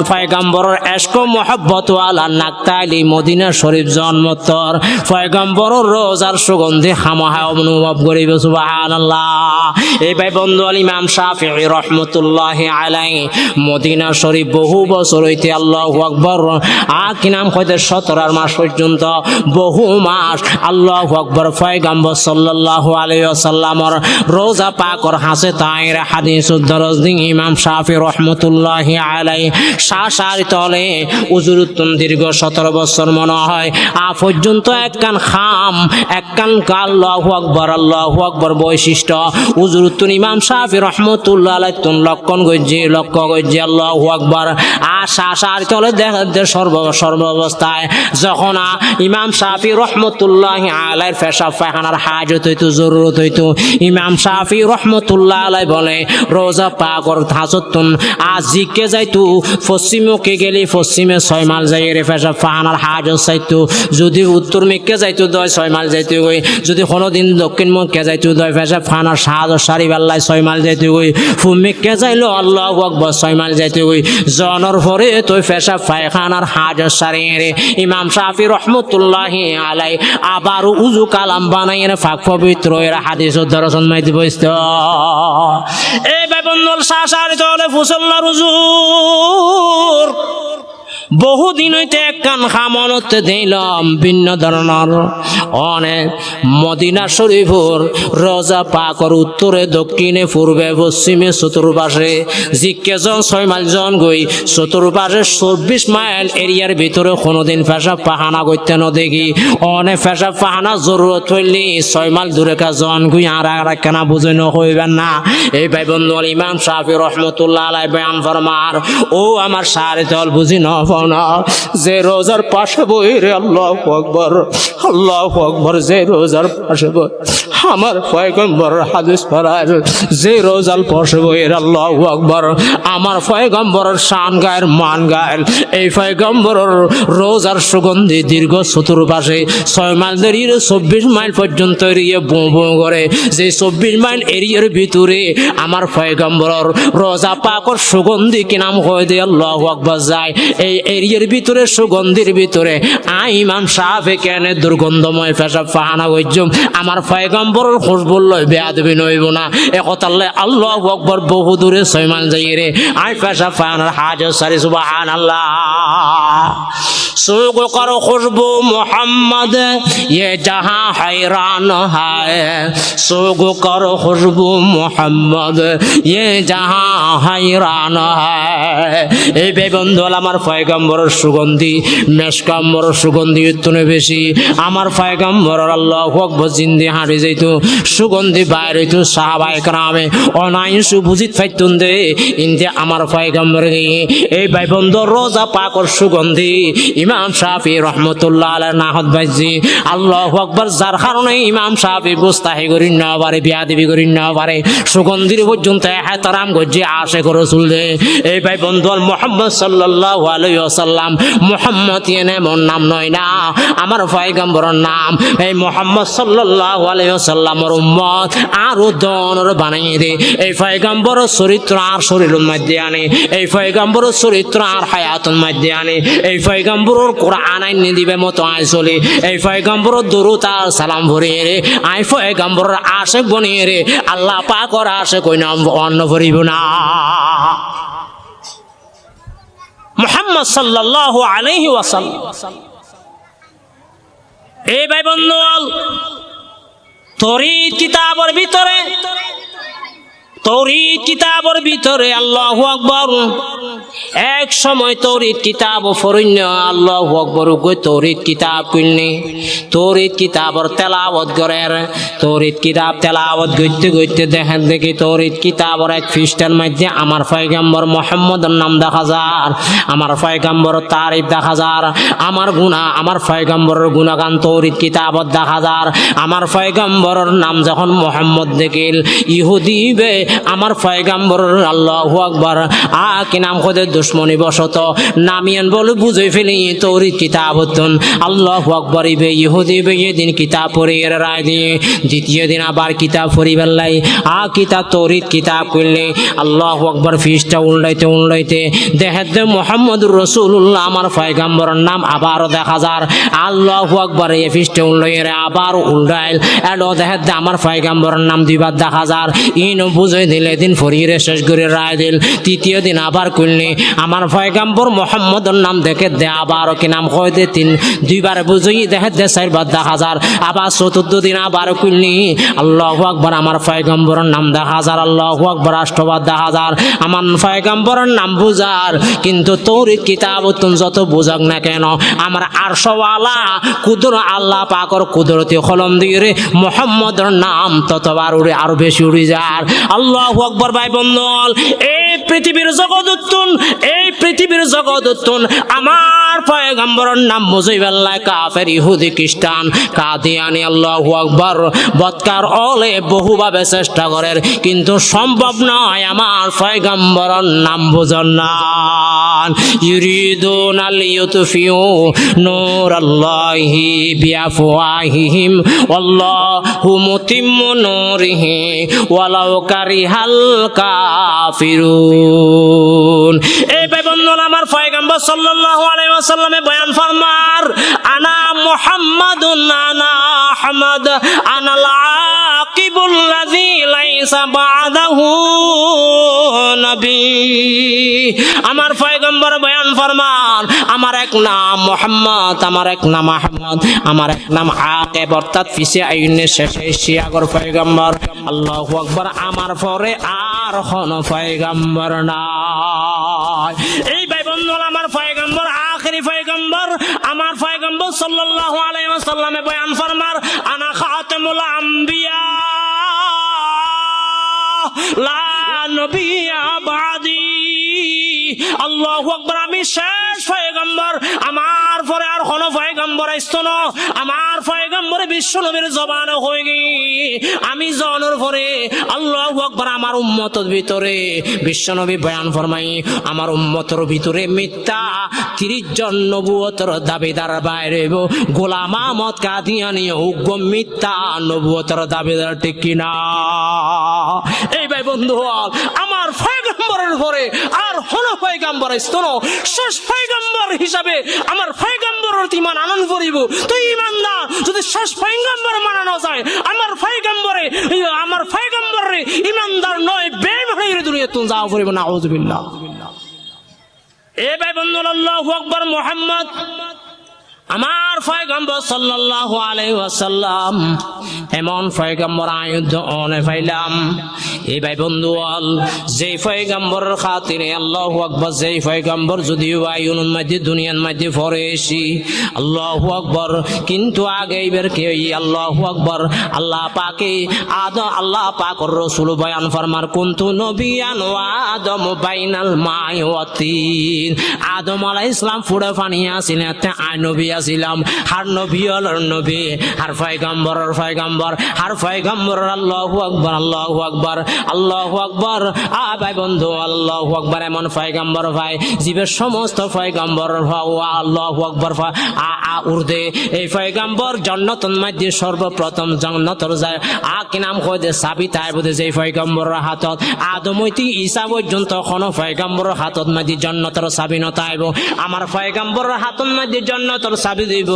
পয়গম্বরের ইশক মোহব্বত ওয়ালা নাক তাইলি মদিনা শরীফ জন্মতর পয়গম্বরের রোজার সুগন্ধি অনুভব করিব সুবহানাল্লাহ এই ভাই বন্ধু ইমাম শাফিঈ রাহমাতুল্লাহি আলাইহি মদিনা শরীফ বহু বছর হইতে আল্লাহু আকবার কি নাম হইতে 17 মাস পর্যন্ত বহু মাস আল্লাহু আকবার পয়গম্বর সাল্লাল্লাহু আলাইহি ওয়াসাল্লামের রোজা পাকের হাসে তাইর হাদিস দরজ দিন ইমাম শাফিঈ রাহমাতুল্লাহি আলাইহি শাশারি তলে উজুরুতুন দীর্ঘ 17 বছর মনে হয় পর্যন্ত একখান খাম একখান আল্লাহু আকবার বৈশিষ্ট্য উজুরুতুন ইমাম শাফিঈ রাহমাতুল্লাহ আলাইহি তুন লক্ষণ গজ্জি আল্লাহু আকবার শাশারি তলে দেখে সর্বাবস্থায় যখন ইমাম শাফিঈ রাহমাতুল্লাহি আলাইহির পেশাব পায়খানার হাজত হইতো জরুরত হইতো ইমাম শাফিঈ রাহমাতুল্লাহ আলাইহি বলে রোজা পাকের হাজতুন আজিকে যাইতো পশ্চিমকে গেলে পশ্চিমে 6 মাইল যাইরে পেশাব পায়খানার হাজত চাইতো যদি উত্তর মেকে যাইতো 6 মাইল যাইতো যদি কোনো দিন দক্ষিণ মুখে যাইতো দয় পেশাব খানা সাহায্য সারি বেল্লায় 6 মাইল যাইতে হই ফুমিককে যাইলো আল্লাহু আকবার 6 মাইল যাইতে হই জনের পরে তুই পেশাব পায়খানার হাজার সারি রে ইমাম শাফি রহমতুল্লাহি আলাই আবার উজু কালাম বানাইয়ে পাক পবিত্র এর হাদিস দর্শন মাইতে বসত এই বেবন্দল শাসারি চলে ফুসল্লা রুজুর বহুদিন হইতে একখান খামনত দিলাম ভিন্ন ধরনের অনেক মদিনা শরীফর রোজা পাকর উত্তরে দক্ষিণে পূর্বে পশ্চিমে চতুর্পাশে জিজ্ঞেজন 6 মাইল জন গই চতুর্পাশে 24 মাইল এরিয়ার ভিতরে কোনোদিন পেশাব পাহানা করতে ন দেখি অনেক পেশাব পাহানা জরুরত হইলে 6 মাইল দূরে জন গই আর কেনা বুঝে ন হইবেন না এই ভাই বন্ধু ইমাম শাফি রহমতুল্লাহ আলাইহি বয়ান ফরমার ও আমার সারে দল বুঝি ন যে রোজার পাশে বই রে আল্লাহু আকবার যে রোজার পাশে বই আমার পয়গম্বর হাদিস পড়ায় যে রোজার পাশে বই রে আল্লাহু আকবার আমার পয়গম্বরের শান গায়ের মান গায়ের এই পয়গম্বরের রোজার সুগন্ধি দীর্ঘ চতুর্পাশে 6 মাইল ধরে 24 মাইল পর্যন্ত এরিয়া বো বো করে যে 24 মাইল এরিয়ার ভিতরে আমার পয়গম্বরের রোজা পাকর সুগন্ধি কি নাম হয় দে আল্লাহু আকবার যায় এই এরিয়ার ভিতরে সুগন্ধির ভিতরে ইমাম শাফি কেন দুর্গন্ধময় পেশাব পাহানা হইজম আমার পয়গম্বরের খুশবু লই বেয়াদবি নইব না একতাল্লাহ আল্লাহু আকবার বহু দূরে 6 মাইল যাই রে পেশাব পাহানার হাজার সারি সুবহানাল্লাহ सुगो करो खुशबू मोहम्मद ये जहां हैरान है सुगो करो खुशबू मोहम्मद ये जहां हैरान है এই বেবন্ধল আমার পয়গম্বরের সুগন্ধি মেশকাম্বরের সুগন্ধি উত্তনে বেশি আমার পয়গম্বরের আল্লাহু আকবার জিন্দে হাঁটে যাইতো সুগন্ধি বাইর হইতো সাহাবায়ে কেরামে অনাইসু বুঝিত ফাইতুন দে ইনতে আমার পয়গম্বর এই বেবন্ধল রোজা পাকর সুগন্ধি ইমাম শাফি রহমতুল্লাহ আলাইহি নাহদ বাইজি আল্লাহু আকবার যার কারণে ইমাম শাফি গোস্তাহি করিন না পারে বিয়াদবি করিন না পারে সুগন্ধির পর্যন্ত ইহতারাম গজ্জি আশিক রাসূল দে এই ভাই বন্ধু মুহাম্মদ সাল্লাল্লাহু আলাইহি ওয়াসাল্লাম মুহাম্মদ এনে মন নাম নয় না আমার পয়গম্বরের নাম এই মুহাম্মদ সাল্লাল্লাহু আলাইহি ওয়াসাল্লামের উম্মত আর দনর বানাই দে এই পয়গম্বরের চরিত্র আর শরীরের মধ্যে আনে এই পয়গম্বরের চরিত্র আর হায়াতের মধ্যে আনে এই পয়গম্বরের কোরআন আইন দিবে মতো আই চলে এই পয়গম্বরের দরুদ আর সালাম ভরিয়ে রে আই পয়গম্বরের আশিক বনিয়ে রে আল্লাহ পাকের আশিক কই নাম অন্য ভরিব না মুহাম্মদ সাল্লাল্লাহু আলাইহি ওয়াসাল্লাম এই ভাই বন্ধু তৌরাত কিতাবের ভিতরে তৌরাত কিতাবের ভিতরে আল্লাহু আকবার এক সময় তৌরাত কিতাব ফরিন্য আল্লাহু আকবার কই তৌরাত কিতাব কইনি তৌরাত কিতাবের তেলাওয়াত করের তৌরাত কিতাব তেলাওয়াত করতে করতে দেখেন দেখি তৌরাত কিতাবের এক পৃষ্ঠার মধ্যে আমার পয়গম্বর মুহাম্মদের নাম দেখা যায় আমার পয়গম্বরের তারিফ দেখা যায় আমার গুনাহ আমার পয়গম্বরের গুণগান তৌরাত কিতাবত দেখা যায় আমার পয়গম্বরের নাম যখন মুহাম্মদ দেখিল ইহুদি বে আমার পয়গম্বরের আল্লাহু আকবার কি নাম খোদে দুশমনি বশত নামিয়ান বলে বুঝে ফেলি তৌরাত কিতাবতন আল্লাহু আকবার ইবে ইহুদি বে এদিন কিতাব পড়ে এর রায় দিয়ে দ্বিতীয় দিন আবার কিতাব পড়ি বেলাই কিতাব তৌরাত কিতাব করলে আল্লাহু আকবার ফিসটা উল্টাইতে দেখতে মুহাম্মদুর রাসূলুল্লাহ আমার পয়গম্বরের নাম আবার দেখা যায় আল্লাহু আকবার এই ফিসটা উল্টাইরে আবার উল্টাইল এডো দেখতে আমার পয়গম্বরের নাম দুইবার দেখা যায় ইন বুঝে দিলে দিন ফরিরে শেষ করে রায় দিল তৃতীয় দিন আবার করলে আমার পয়গম্বর মুহাম্মদের নাম দেখে দে আবার কি নাম কয় দে দুইবার বুঝই দেখে দে চারবার দেখা যায় আবার চতুর্থ দিন আবার করলি আল্লাহু আকবার আমার পয়গম্বরের নাম দেখা যায় আল্লাহু আকবার আষ্টবার দেখা যায় আমার পয়গম্বরের নাম বুঝার কিন্তু তৌরাত কিতাব যত বুঝাক না কেন আমার আরশওয়ালা কুদর আল্লাহ পাকের কুদরতি কলম দিয়ে মুহাম্মদের নাম ততবার উড়ে আরো বেশি উড়ে যায় আল্লাহু আকবার ভাই বন্ধু এই পৃথিবীর জগৎ আমার পয়গম্বরের নাম মুজিবাল্লাহ কাফের ইহুদি খ্রিস্টান কাদিয়ানি আল্লাহু আকবার বদকার অলে বহুভাবে চেষ্টা করে কিন্তু সম্ভব নয় আমার পয়গম্বরের নাম বুঝন না يريدون ليطفئوا نور الله بأفواههم والله متم نوره ولو كره الكافرون এই ভাই বন্ধুরা আমার পয়গম্বর সাল্লাল্লাহু আলাইহি ওয়াসাল্লামে বয়ান ফরমার আনা মুহাম্মাদুন আনা আহমদ আনাল আকিবুল্লাযী লাইসা বা'দাহু নবী আমার পয়গম্বর বয়ান ফরমান আমার এক নাম মুহাম্মদ আমার এক নাম আহমদ আমার এক নাম আকিব অর্থাৎ পিছে আইনে শেষে আগর পয়গম্বর আল্লাহু আকবার আমার পরে আর কোনো পয়গম্বর নাই এই ভাই বন্ধুরা আমার পয়গম্বর আখেরি পয়গম্বর আমার পয়গম্বর সাল্লাল্লাহু আলাইহি ওয়াসাল্লামে বয়ান ফরমার আনা খাতামুল আম্বিয়া লা নবিয়্যা বাদি আল্লাহু আকবার আমি শেষ পয়গম্বর আমার পরে আর কোনো পয়গম্বর আসতো না আমার পয়গম্বর বিশ্ব নবীর জবানে হয়ে গই আমি জনের পরে আল্লাহু আকবার আমার উম্মতের ভিতরে বিশ্ব নবী বয়ান ফরমাই আমার উম্মতের ভিতরে মিথ্যা 30 জন নবুয়তের দাবিদার বাইরে গোলাম আহমদ কাদিয়ানী হুগ্গ মিথ্যা নবুয়তের দাবিদার ঠিক কিনা এই ভাই বন্ধু আমার পয়গম্বরের পরে আর কোনো পয়গম্বর আসতো না শেষ পয়গম্বর হিসাবে আমার পয়গম্বরের ঈমান আনন্দ করিব তুই ঈমানদার যদি শেষ পয়গম্বর মানানো যায় আমার পয়গম্বরে ঈমানদার নয় বেঈমানের দুনিয়া তুই যাও করিব নাউযুবিল্লাহ এ ভাই বন্ধু আল্লাহু আকবার মুহাম্মদ আমার পয়গম্বর সাল্লাল্লাহু আলাইহি ওয়াসাল্লাম এমন পয়গম্বর আয়ুদ্ধ অনে পাইলাম এই ভাই বন্ধু যে পয়গম্বরের খাতিরে আল্লাহু আকবার যে পয়গম্বর যদিও আয়ুনের মধ্যে দুনিয়ার মধ্যে পড়ে এসি আল্লাহু আকবার কিন্তু আগে এবার কে আল্লাহু আকবার আল্লাহ পাকে আল্লাহ পাকের রাসূল বয়ান ফরমার কুনতু নবিয়ান ওয়া আদম বাইনাল মাই ওয়া তিন আদম আলাইহিস সালাম ফুড়ে পানি আসিলেন আয় নবী আসিলাম হার নবী আল্লাহর নবী হার পয়গম্বরের পয়গম্বর হার পয়গম্বর আল্লাহু আকবার আল্লাহু আকবার আল্লাহু আকবার ভাই বন্ধু আল্লাহু আকবার এমন পয়গম্বর ভাই জীবের সমস্ত পয়গম্বর আল্লাহু আকবার উর্দে এই পয়গম্বর জান্নাতের মধ্যে সর্বপ্রথম জান্নাতের যায় কি নাম কয় যে চাবি তাই বুঝে যে পয়গম্বরের হাতত আদম হইতে ঈসা পর্যন্ত কোনো পয়গম্বরের হাতত মধ্যে জান্নাতের চাবি নতাইব আমার পয়গম্বরের হাতত মধ্যে জান্নাতের চাবি দিব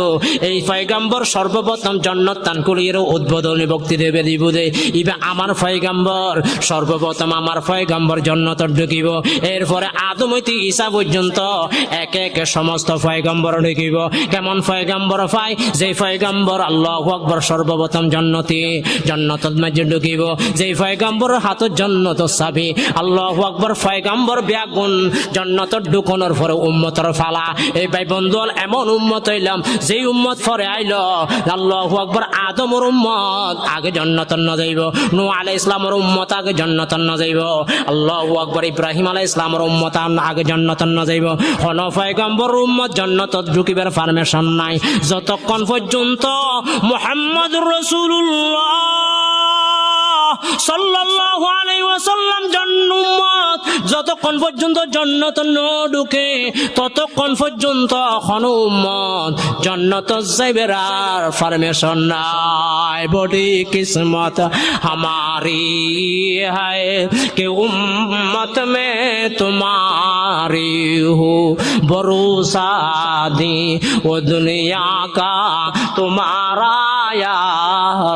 এই পয়গম্বর সর্বপ্রথম জান্নাত দান করিয়ে উদ্বোধনী বক্তি দেবে দিব দে ইবা আমার পয়গম্বর সর্বপ্রথম আমার পয়গম্বর জান্নাতে ঢুকিব এরপরে আদম হইতে ঈসা পর্যন্ত এক এক সমস্ত পয়গম্বর ঢুকিব কেমন পয়গম্বর পাই যে পয়গম্বর আল্লাহু আকবার সর্বপ্রথম জান্নাতের মধ্যে ঢুকিব যে পয়গম্বরের হাতত জান্নাতের চাবি আল্লাহু আকবার পয়গম্বর ব্যাগুন জান্নাতের ঢুকানোর পরে উম্মতের ফালা এই ভাই বন্ধু এমন উম্মত হইলাম যে উম্মত পরে আইল আল্লাহু আকবার আদমের উম্মত আগে জান্নাতে না যাইব নূহ আলাইহিস সালামের উম্মত আগে জান্নাতে না যাইব আল্লাহু আকবার ইব্রাহিম আলাইহিস সালামের উম্মত আগে জান্নাতে না যাইব কোন পয়গম্বর উম্মত জান্নাতে ঢুকিবার পারমিশন নাই যতক্ষণ পর্যন্ত মুহাম্মদুর রাসূলুল্লাহ সাল্লাল্লাহু আলাইহি ওয়াসাল্লাম উম্মত যতক্ষণ পর্যন্ত জান্নাত না ঢুকে ততক্ষণ পর্যন্ত কোন উম্মত জান্নাত যাইবে আর পারমিশন নাই বড়ি কিসমত हमारी है कि उम्मत में तुम्हारी हो भरोसा दी वो दुनिया का तुम्हारा या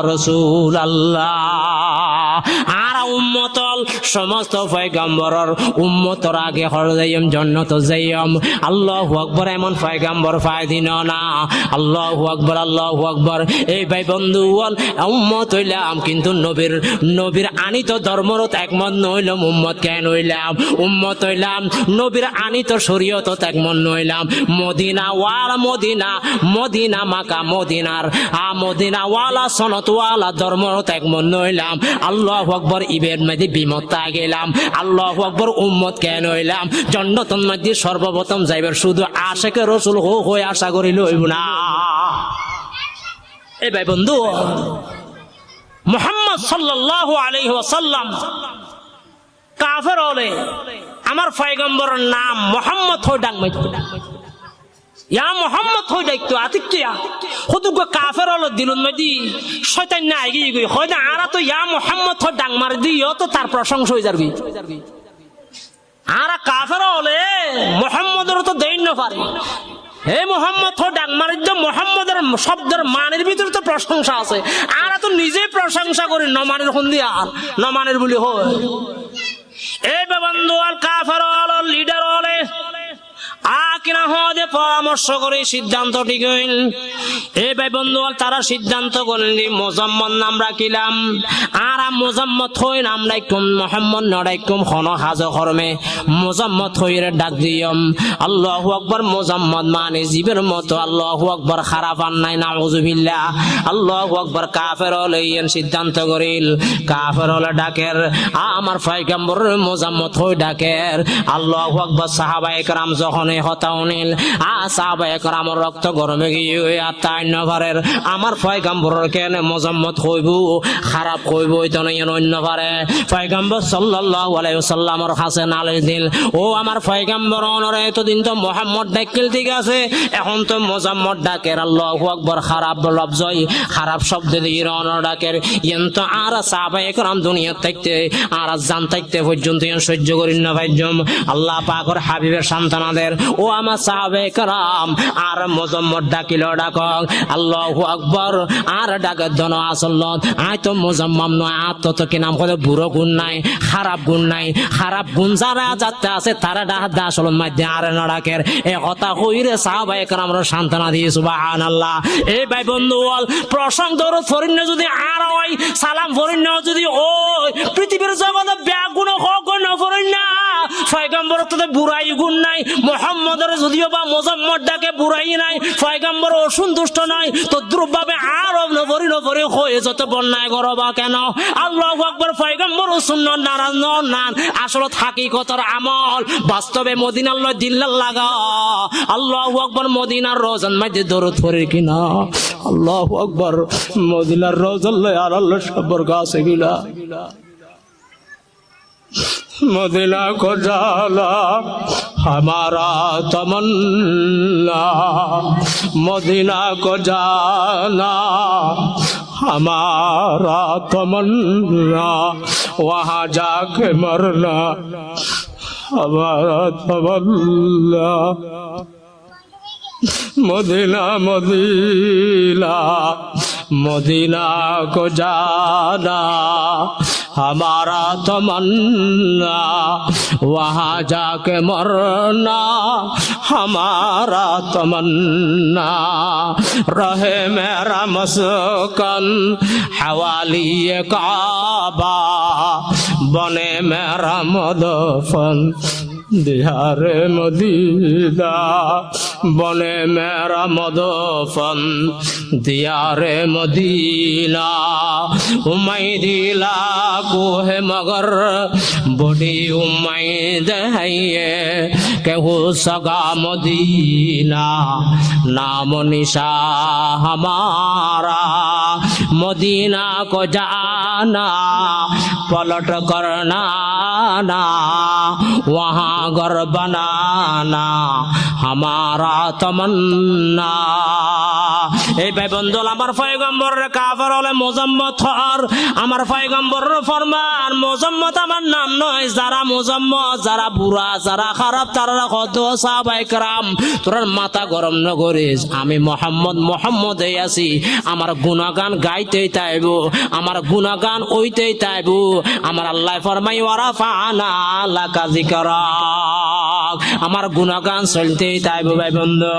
रसूल अल्लाह आरा उम्मतल समस्त पैगम्बरर उम्मतर आगे हर जाइम जन्नत जाइम আল্লাহু আকবার এমন পয়গম্বর পাই দিন না আল্লাহু আকবার এই ভাই বন্ধু উম্মত হইলাম কিন্তু নবীর আনিত ধর্মরত একমত নইলাম উম্মত কেন হইলাম উম্মত হইলাম নবীর আনিত শরীয়তত একমত নইলাম মদিনা মাকা মদিনার মদিনা ওয়ালা সনত ওয়ালা ধর্মরত একমত নইলাম আল্লাহু আকবার ইবের মধ্যে বিমত গেলাম আল্লাহু আকবার উম্মত কেন হইলাম জান্নাতের মধ্যে সর্বপ্রথম যাইবার শুধু আশিকে রাসূল হয়ে আশা করি লইব না এই ভাই বন্ধু মুহাম্মদ সাল্লাল্লাহু আলাইহি ওয়াসাল্লাম কাফের হলে আমার পয়গম্বরের নাম মোহাম্মদ হই ডাক মাইতো ইয়া মোহাম্মদ হই ডাকতো আতিকিয়া হুদুগ কাফের হলো দিলুন মদি শয়তান না আইগি গই হয় না আরা তো ইয়া মোহাম্মদ হই ডাক মার দিও তো তার প্রশংসা হই যাবি আরা কাফের হলে মোহাম্মদের তো দেই না পারে হে মোহাম্মদ হো ডাক মারিদ্য মোহাম্মদের শব্দের মানের ভিতরে তো প্রশংসা আছে আর তো নিজে প্রশংসা করি নমানের হন্দি আর নমানের বলি হয় এই বন্ধু আর কাফের হল লিডার হলে আকিনা হদে পরামর্শ করে সিদ্ধান্ত ঠিক হইল এই ভাই বন্ধু তারা সিদ্ধান্ত করলি মোজাম্মদ নাম রাখিলাম আর মোজাম্মদ হই নাম রাখুম মোহাম্মদ নড়াইকুম খন হাজ হরমে মোজাম্মদ হইরে ডাক দিয়ম আল্লাহু আকবার মোজাম্মদ মানে জীবের মতো আল্লাহু আকবার খারাপ আর নাই নাউযুবিল্লাহ আল্লাহু আকবার কাফের হলে সিদ্ধান্ত করিল কাফের হলে ডাকের আমার পয়গম্বর মোজাম্মদ হই ডাকের আল্লাহু আকবার সাহাবায়ে কেরাম যখন হতাউনিল সাহাবায়ে কেরামের রক্ত গরমে গিয়ে আত্মান্য পারের আমার পয়গম্বরের কেন মোজাম্মদ হইব খারাপ হইব তো অন্য পারে পয়গম্বর সাল্লাল্লাহু আলাইহি ওয়াসাল্লামের কাছে নালিশ দিল ও আমার পয়গম্বর অনরে এতদিন তো মোহাম্মদ ডাকিল ঠিক আছে এখন তো মোজাম্মদ ডাকের আল্লাহু আকবার খারাপ লফজই খারাপ শব্দ দিয়ে অনর ডাকের তো আর সাহাবায়ে কেরাম দুনিয়া থাকতে আর জান থাকতে পর্যন্ত সহ্য করিন না ভাইজম আল্লাহ পাকের হাবিবের সন্তানদের ও আমার সাহাবায়ে কেরাম আর মোজাম্মদ ডাকিল ডাক আল্লাহু আকবার আর ডাকের দন আসল আয় তো মোজাম্মম নয় আর তো কি নাম করে বুড়ো গুণ নাই খারাপ গুণ নাই খারাপ গুণ যারা যাতে আছে তারা ডাক আসল মধ্যে আর নড়াকের এ কথা হইরে সাহাবায়ে কেরামের সান্ত্বনা দিয়ে সুবহানাল্লাহ এই ভাই বন্ধু প্রসঙ্গ দরদ ফরিন্য যদি আর হয় সালাম ফরিন্য যদি ওই পৃথিবীর জগতে ব্যাগুণ হোক না ফরিন্য পয়গম্বর তো বুড়াই গুণ নাই মোহাম্মদের যদিও বা মোজাম্মদ ডাকে বুড়াই নাই পয়গম্বর অসন্তুষ্ট নয় তো দ্রুপভাবে আর নবরি নবরি হয়ে যত বন্যায় গরবা কেন আল্লাহু আকবার পয়গম্বর সুন্নাত নারাজ নান আসলে হাকিকতের আমল বাস্তবে মদিনার লয় দিল্লাল লাগা আল্লাহু আকবার মদিনার রওজান মধ্যে দরুদ পড়ে কিনা আল্লাহু আকবার মদিনার রওজান লয় আর আল্লাহ সবর কাছে গিলা मदीना को जाला हमारा तमन्ना मदीना को जाना हमारा तमन्ना वहाँ जाके मरना हमारा तमन्ना मदीना मदीना मदीना को जाना हमारा तमन्ना वहाँ जाके मरना हमारा तमन्ना रहे मेरा मस्कन हवाली काबा बने मेरा मदफन बिहार मदीना बने मेरा मदफन दियार मदीना उम्मीदिला को है मगर बड़ी उम्मीद है ये कि हो सगा मदीना नाम निशा हमारा मदीना को जाना पलट करना ना वहाँ घर बनाना हमारा तमन्ना এই ভাই বন্ধু আমার পয়গম্বরের কাফের হলে মোজাম্মদ হর আমার পয়গম্বরের ফরমান মোজাম্মদ আমার নাম নয় যারা মোজাম্মদ যারা বুড়া যারা খারাপ তারা কত সাহাবায়ে কেরাম তোর মাথা গরম না করিস আমি মোহাম্মদ মোহাম্মদ এই আছি আমার গুনাহগান গাইতেই তাইবো আমার গুনাহগান ওইতেই তাইবো আমার আল্লাহ ফরমাই ওয়ারাফানা লাকা যিকরাক আমার গুনাহগান চলতেই তাইবো ভাই বন্ধু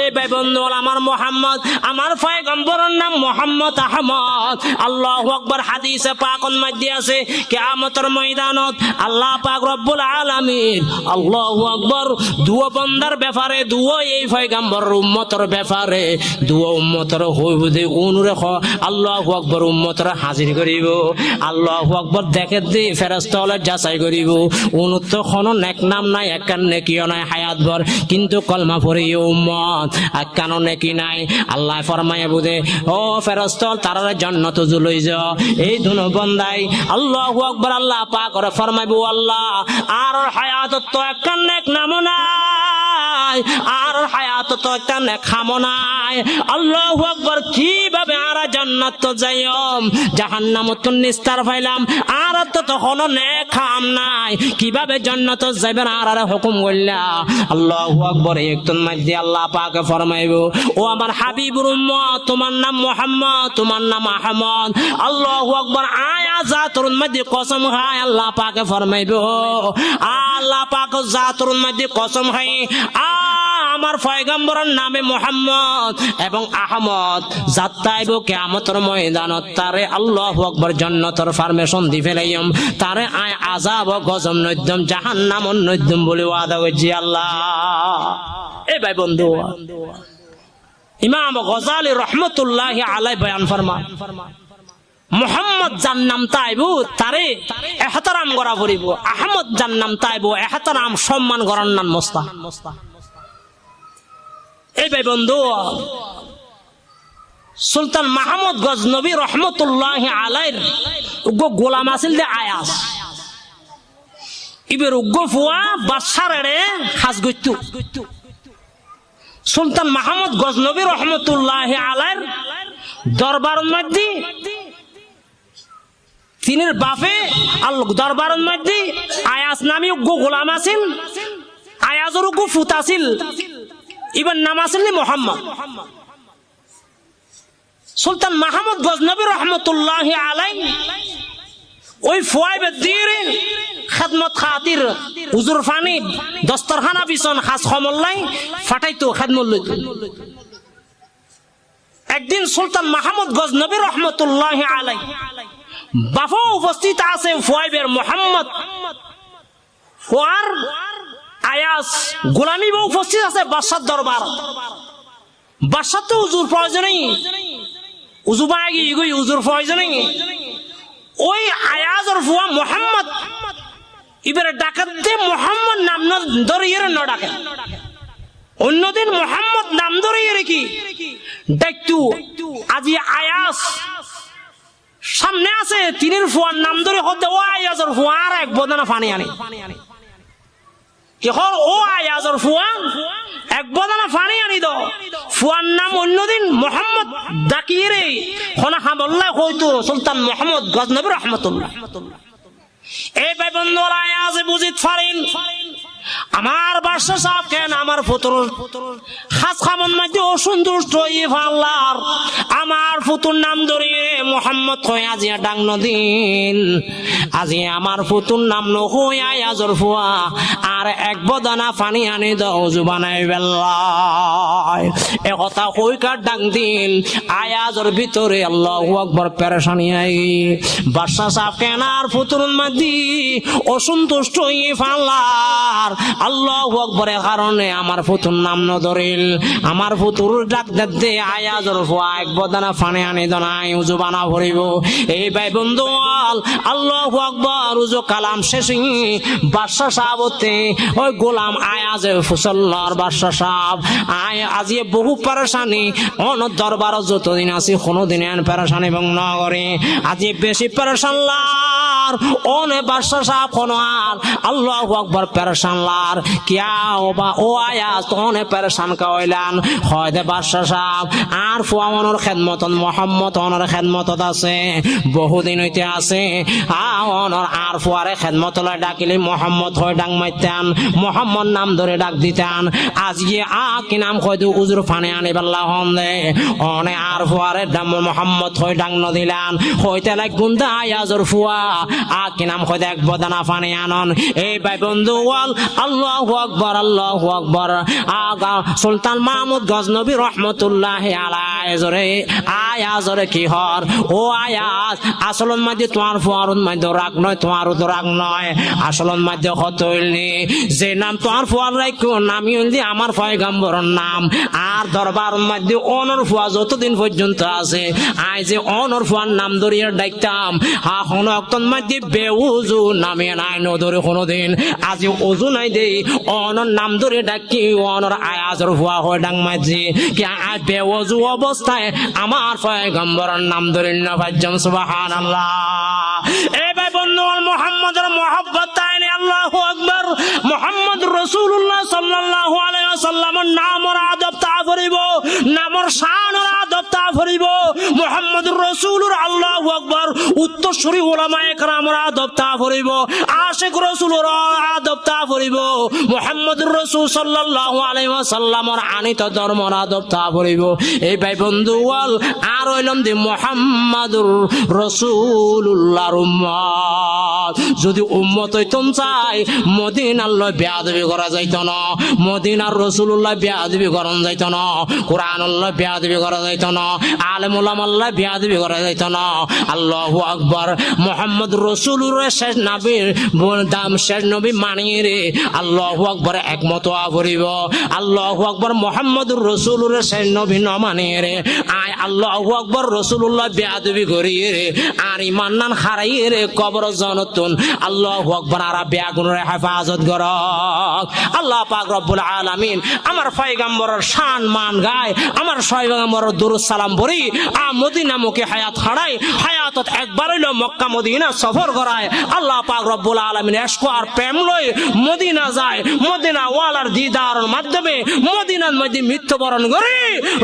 এই ভাই বন্ধু আমার মোহাম্মদ আমার পয়গম্বরের নাম মোহাম্মদ আহমদ আল্লাহু আকবার হাদিসে পাকের মধ্যে আছে কিয়ামতের ময়দানত আল্লাহ পাক রব্বুল আলামিন আল্লাহু আকবার দুও বান্দার ব্যাপারে দুও এই পয়গম্বরের উম্মতের ব্যাপারে দুও উম্মতের হইব দে অনুরে আল্লাহু আকবার উম্মতের হাজির করিব আল্লাহু আকবার দেখে দে ফেরেশতা হলে যাচাই করিব উন্নত কোন নেক নাম নাই এক একখান নেকিও নাই হায়াত ভর, কিন্তু কলমা পড়ে উম্মত আর কেন নেকি নাই? আল্লাহ ফরমায় বুঝে ও ফেরেশতা তারার জান্নাত জুলই যা এই দুনো বন্দাই আল্লাহু আকবার। আল্লাহ পাক করে ফরমাইবো আল্লাহ আর হায়াত তো একখান নেক নাম নাই, আর হায়াত তো একখান নেক খাম নাই। আল্লাহু আকবার। কিভাবে আর জান্নাত তো যাইম, জাহান্নাম তো নিস্তার পাইলাম, আর তো তখন নেক খাম নাই, কিভাবে জান্নাত যাইবেন? আর হুকুম কইলা আল্লাহু আকবার। একটুর মধ্যে আল্লাহ পাক ফরমাইবো ও আমার হাবিবুর উম্মত তোমার নাম মুহাম্মদ, তোমার নাম আহমদ। আল্লাহু আকবার। আয়া জাতুর মধ্যে কসম খায় আল্লাহ পাক ফরমাইবো আল্লাহ পাক জাতুর মধ্যে কসম খায় আমার পয়গম্বরের নামে মুহাম্মদ এবং আহমদ যাত্রাইব কিয়ামতের ময়দানত তারে আল্লাহু আকবার জান্নাতের পারমিশন দি ফেলাইম, তারে আয় আযাব গজব নদ্যম জাহান্নাম নদ্যম বলে ওয়াদা করছি আল্লাহ। এই ভাই বন্ধু ইমাম গজালি রহমতুল্লাহি আলাইহি বয়ান ফরমান মুহাম্মদ জান্নাম তাইবু তারে ইহতারাম করা পড়িব, আহমদ জান্নাম তাইবু ইহতারাম সম্মান করার নাম মুস্তা। এই ভাই বন্ধু সুলতান মাহমুদ গজনবী রহমতুল্লাহি আলাইহির উগ্র গোলাম আছিল দে আয়াস, ইবের উগ্র ফুয়া বাদশারে খাস গইতু। সুলতান মাহমুদ গজনবী রহমতুল্লাহি আলাইহির দরবারের মধ্যে তিনের বাপে দরবারের মধ্যে আয়াস নামে উগ্র গোলাম আছিল, আয়াজের উগ্র ফুত আছিল, ইবার নাম আছিল মোহাম্মদ। সুলতান মাহমুদ গজনবী রহমতুল্লাহি আলাইহি ওই ফুয়াইবে দিয়ে খেদমত খাতির হুজুর ফানি দস্তরখানা বিছন খাস খমল্লাই ফাটাইতো খেদমত লইতো। একদিন সুলতান মাহমুদ গজনবী রহমতুল্লাহি আলাইহি বাফা উপস্থিত আছে ফুয়াইবের মোহাম্মদ, ফুয়ার আয়াস গোলামি বউ উপস্থিত আছে বাদশার দরবার। বাদশার তো হুজুর প্রয়োজনই, উজু বাগি ইগুই হুজুর প্রয়োজনই। ওই আয়াজর ফুয়া মোহাম্মদ এবারে ডাকাতে মোহাম্মদ নাম ধরিয়ে ন ডাকে, অন্যদিন মোহাম্মদ নাম ধরিয়ে কি ডাকতু, আজি আয়াস সামনে আছে তিনের ফুয়ার নাম ধরে হতে ও আয়াজর ফুয়া আর এক বদনা পানি আনে কেহর ও আয়াজর ফুয়া এক বদনা পানি আনি দ ফুয়ার নাম অন্যদিন মোহাম্মদ ডাকিয়ে হনা হামল্লা হইতো সুলতান মোহাম্মদ গজনবী রহমতুল্লাহ। এই ভাই বন্ধুরা আয়াজ বুঝিত পারেন আমার বাদশা সাহেব কেন আমার পুত্র খাস খামন মধ্যে অসন্তুষ্ট হয়ে ফাল্লার আমার পুতুর নাম ধরিয়ে মোহাম্মদ হয়ে আজি ডাং নদিন, আজি আমার পুতুর নাম নহই আয়াজর ফুয়া আর এক বদনা পানি আনি দাও জুবানাই বেল্লাই এ কথা কইকার ডাং দিন আয়াজর ভিতরে আল্লাহু আকবার পেরেশানি আই। বাদশা সাহেব কেন আর পুতুর মধ্যে অসন্তুষ্ট হয়ে ফাল্লার আল্লাহু আকবরের কারণে আমার পুতুর নাম ন ধরিল, আমার পুতুর ডাক দে আয়াজর ফুয়া এক বদনা ফানে আনি দনাই উজু বানা ভরিব। এই ভাই বন্ধু আল্লাহু আকবার উজু কালাম শেষে বাদশা সাহেবতে ওই গোলাম আয়াজে ফুসল্লার বাদশা সাহেব আজি বহু পেরেশানি অন দরবার যতদিন আছি কোনোদিন এন পেরেশানি এবং নগরে আজি বেশি পেরেশান লার অনে বাদশা সাহেব কোন আর আল্লাহু আকবার পেরেশান লার কিয়া ওবা ও আয়াজ তনে পেরেশান কাইলান হয় দে বাদশা সাহেব আর ফুয়ামনের খেদমতন মোহাম্মদ অনর খেদমতত আছে বহুদিন হইতে আছে অনর আর ফুয়ারে খেদমতলে ডাকিলে মোহাম্মদ হয় ডাং মাইতান মোহাম্মদ নাম ধরে ডাক দিতান আজকে কি নাম কইদু উজুর ফানে আনি বেল্লা হন দে অনে আর ফুয়ারে ডাম মোহাম্মদ হয় ডাং ন দিলান হইতে লাগ গুন্দা আয়াজর ফুয়া কি নাম কইদে এক বদনা ফানে আনন। এই ভাই বন্ধু ওয়াল আল্লাহু আকবার আল্লাহু আকবার আগা সুলতান মাহমুদ গজনবী রহমতুল্লাহি আলাইহি জরে আয়াজরে কি হর ও আয়াজ আসলন মধ্যে তোমার ফুয়ারুন মধ্যে রাগ নয়, তোমার রাগ নয়, আসলন মধ্যে কত হইলি যে নাম তোমার ফুয়ার রাখো নামই হইলি আমার পয়গম্বরের নাম। আর দরবার মধ্যে অনর ফুয়া যতদিন পর্যন্ত আছে আই যে অনর ফুয়ার নাম ধরিয়ে ডাকতাম হন অক্তন মধ্যে বেউজু নামে নাই ন ধরে কোনোদিন আজি ওজু শুনাই দেই অনর নাম ধরে ডাকি অনর আয়াজর হুয়া হয় ডাং মাঝি কি আজ বেওয়াজু অবস্থায় আমার পয়গম্বরের নাম ধরে না ভাজ্জম সুবহানাল্লাহ। এ ভাই বন্ধু মুহাম্মদের মহব্বত তাইনি আল্লাহু আকবার। মুহাম্মদ রাসূলুল্লাহ সাল্লাল্লাহু আলাইহি ওয়াসাল্লামের নামর আদব তা করিব, নামর শানর আদব তা করিব। মুহাম্মদুর রাসূলুর আল্লাহু আকবার উত্তরসূরি উলামায়ে কেরামর আদব তা করিব, আশিক রাসূলুর আদব তা করিব। মুহাম্মদুর রাসূল সাল্লাল্লাহু আলাইহি ওয়াসাল্লামের আনিত ধর্মর আদব তা করিব। এই ভাই বন্ধু ওয়াল আর হইলাম দি মুহাম্মদুর রাসূলুল্লাহর উম্মত। যদি উম্মত হইতম চাই মদিনার লয় বেয়াদবি করা যাইত না, মদিনার রাসূলুল্লাহ বেয়াদবি করন যাইত না, কোরআনুল্লাহ বেয়াদবি করা যাইত না, আলেম উলামাল্লাহ বেয়াদবি করা যাইত না। আল্লাহু আকবার। মুহাম্মদ রাসূলুর শেষ নবীর দাম শেষ নবী মানিয়ে রে আল্লাহু আকবার একমত করিব। আল্লাহু আকবার। মুহাম্মদুর রাসূলুর শেষ নবী ন মানিয়ে রে আয় আল্লাহু আকবার রাসূলুল্লাহ বেয়াদবি করিয়ে রে আর ঈমান নান হারাইয়ে রে কবর জনতুন আল্লাহু আকবার আর বেয়াগুনের হেফাজত করক আল্লাহ পাক রব্বুল আলামিন। আমার পয়গম্বরের শান মান গায়, আমার পয়গম্বরের দুরূদ সালাম পড়ি আ মদিনা মুখে হায়াত হারাই, হায়াতত একবার হইলো মক্কা মদিনা সফর করায়। আল্লাহ পাক রব্বুল আলামিন ইশক আর প্রেম লই মদিনা যায়, মদিনা ওয়ালার দিদারের মাধ্যমে মদিনার মধ্যে মৃত্যুবরণ করে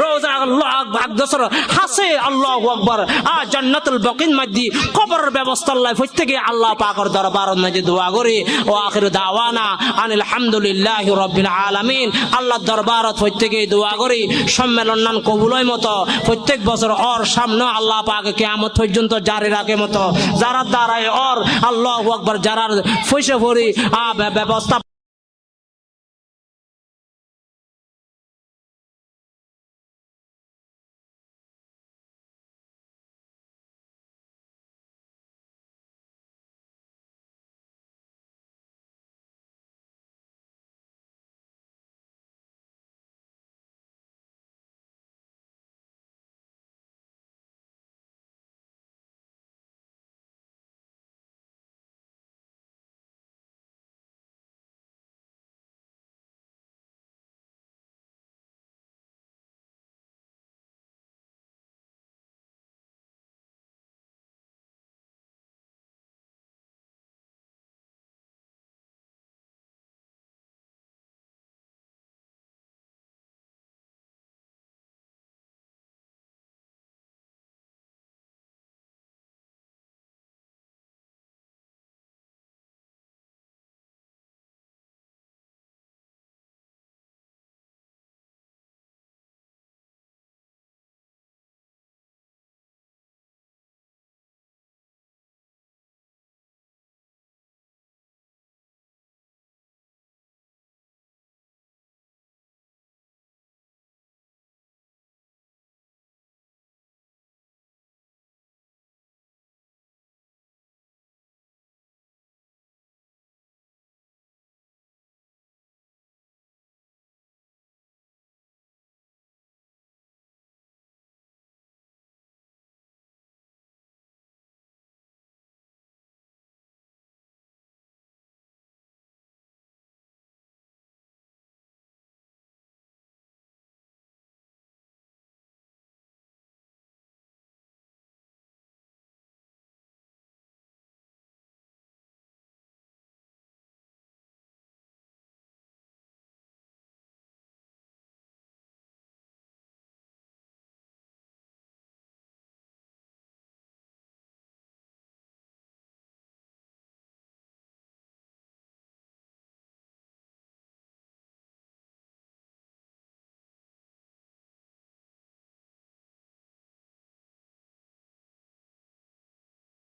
রোজা আল্লাহ আকবার হাসে আল্লাহু আকবার আ জান্নাতুল বাকির মধ্যে কবরের ব্যবস্থা আল্লাহ প্রত্যেকে আল্লাহ পাকের দরবারের মধ্যে দোয়া করি ও আখির দাওয়ানা আনিল হামদুলিল্লাহি রাব্বিল আলামিন। আল্লাহর দরবারত প্রত্যেকে দোয়া করি সম্মেলন নান কবুলয় মতো প্রত্যেক বছর ওর সামনে আল্লাহ পাক কিয়ামত পর্যন্ত জারি রাখে মতো যারা দ্বারায় ওর আল্লাহু আকবার যারা পয়সা ভরি ব্যবস্থা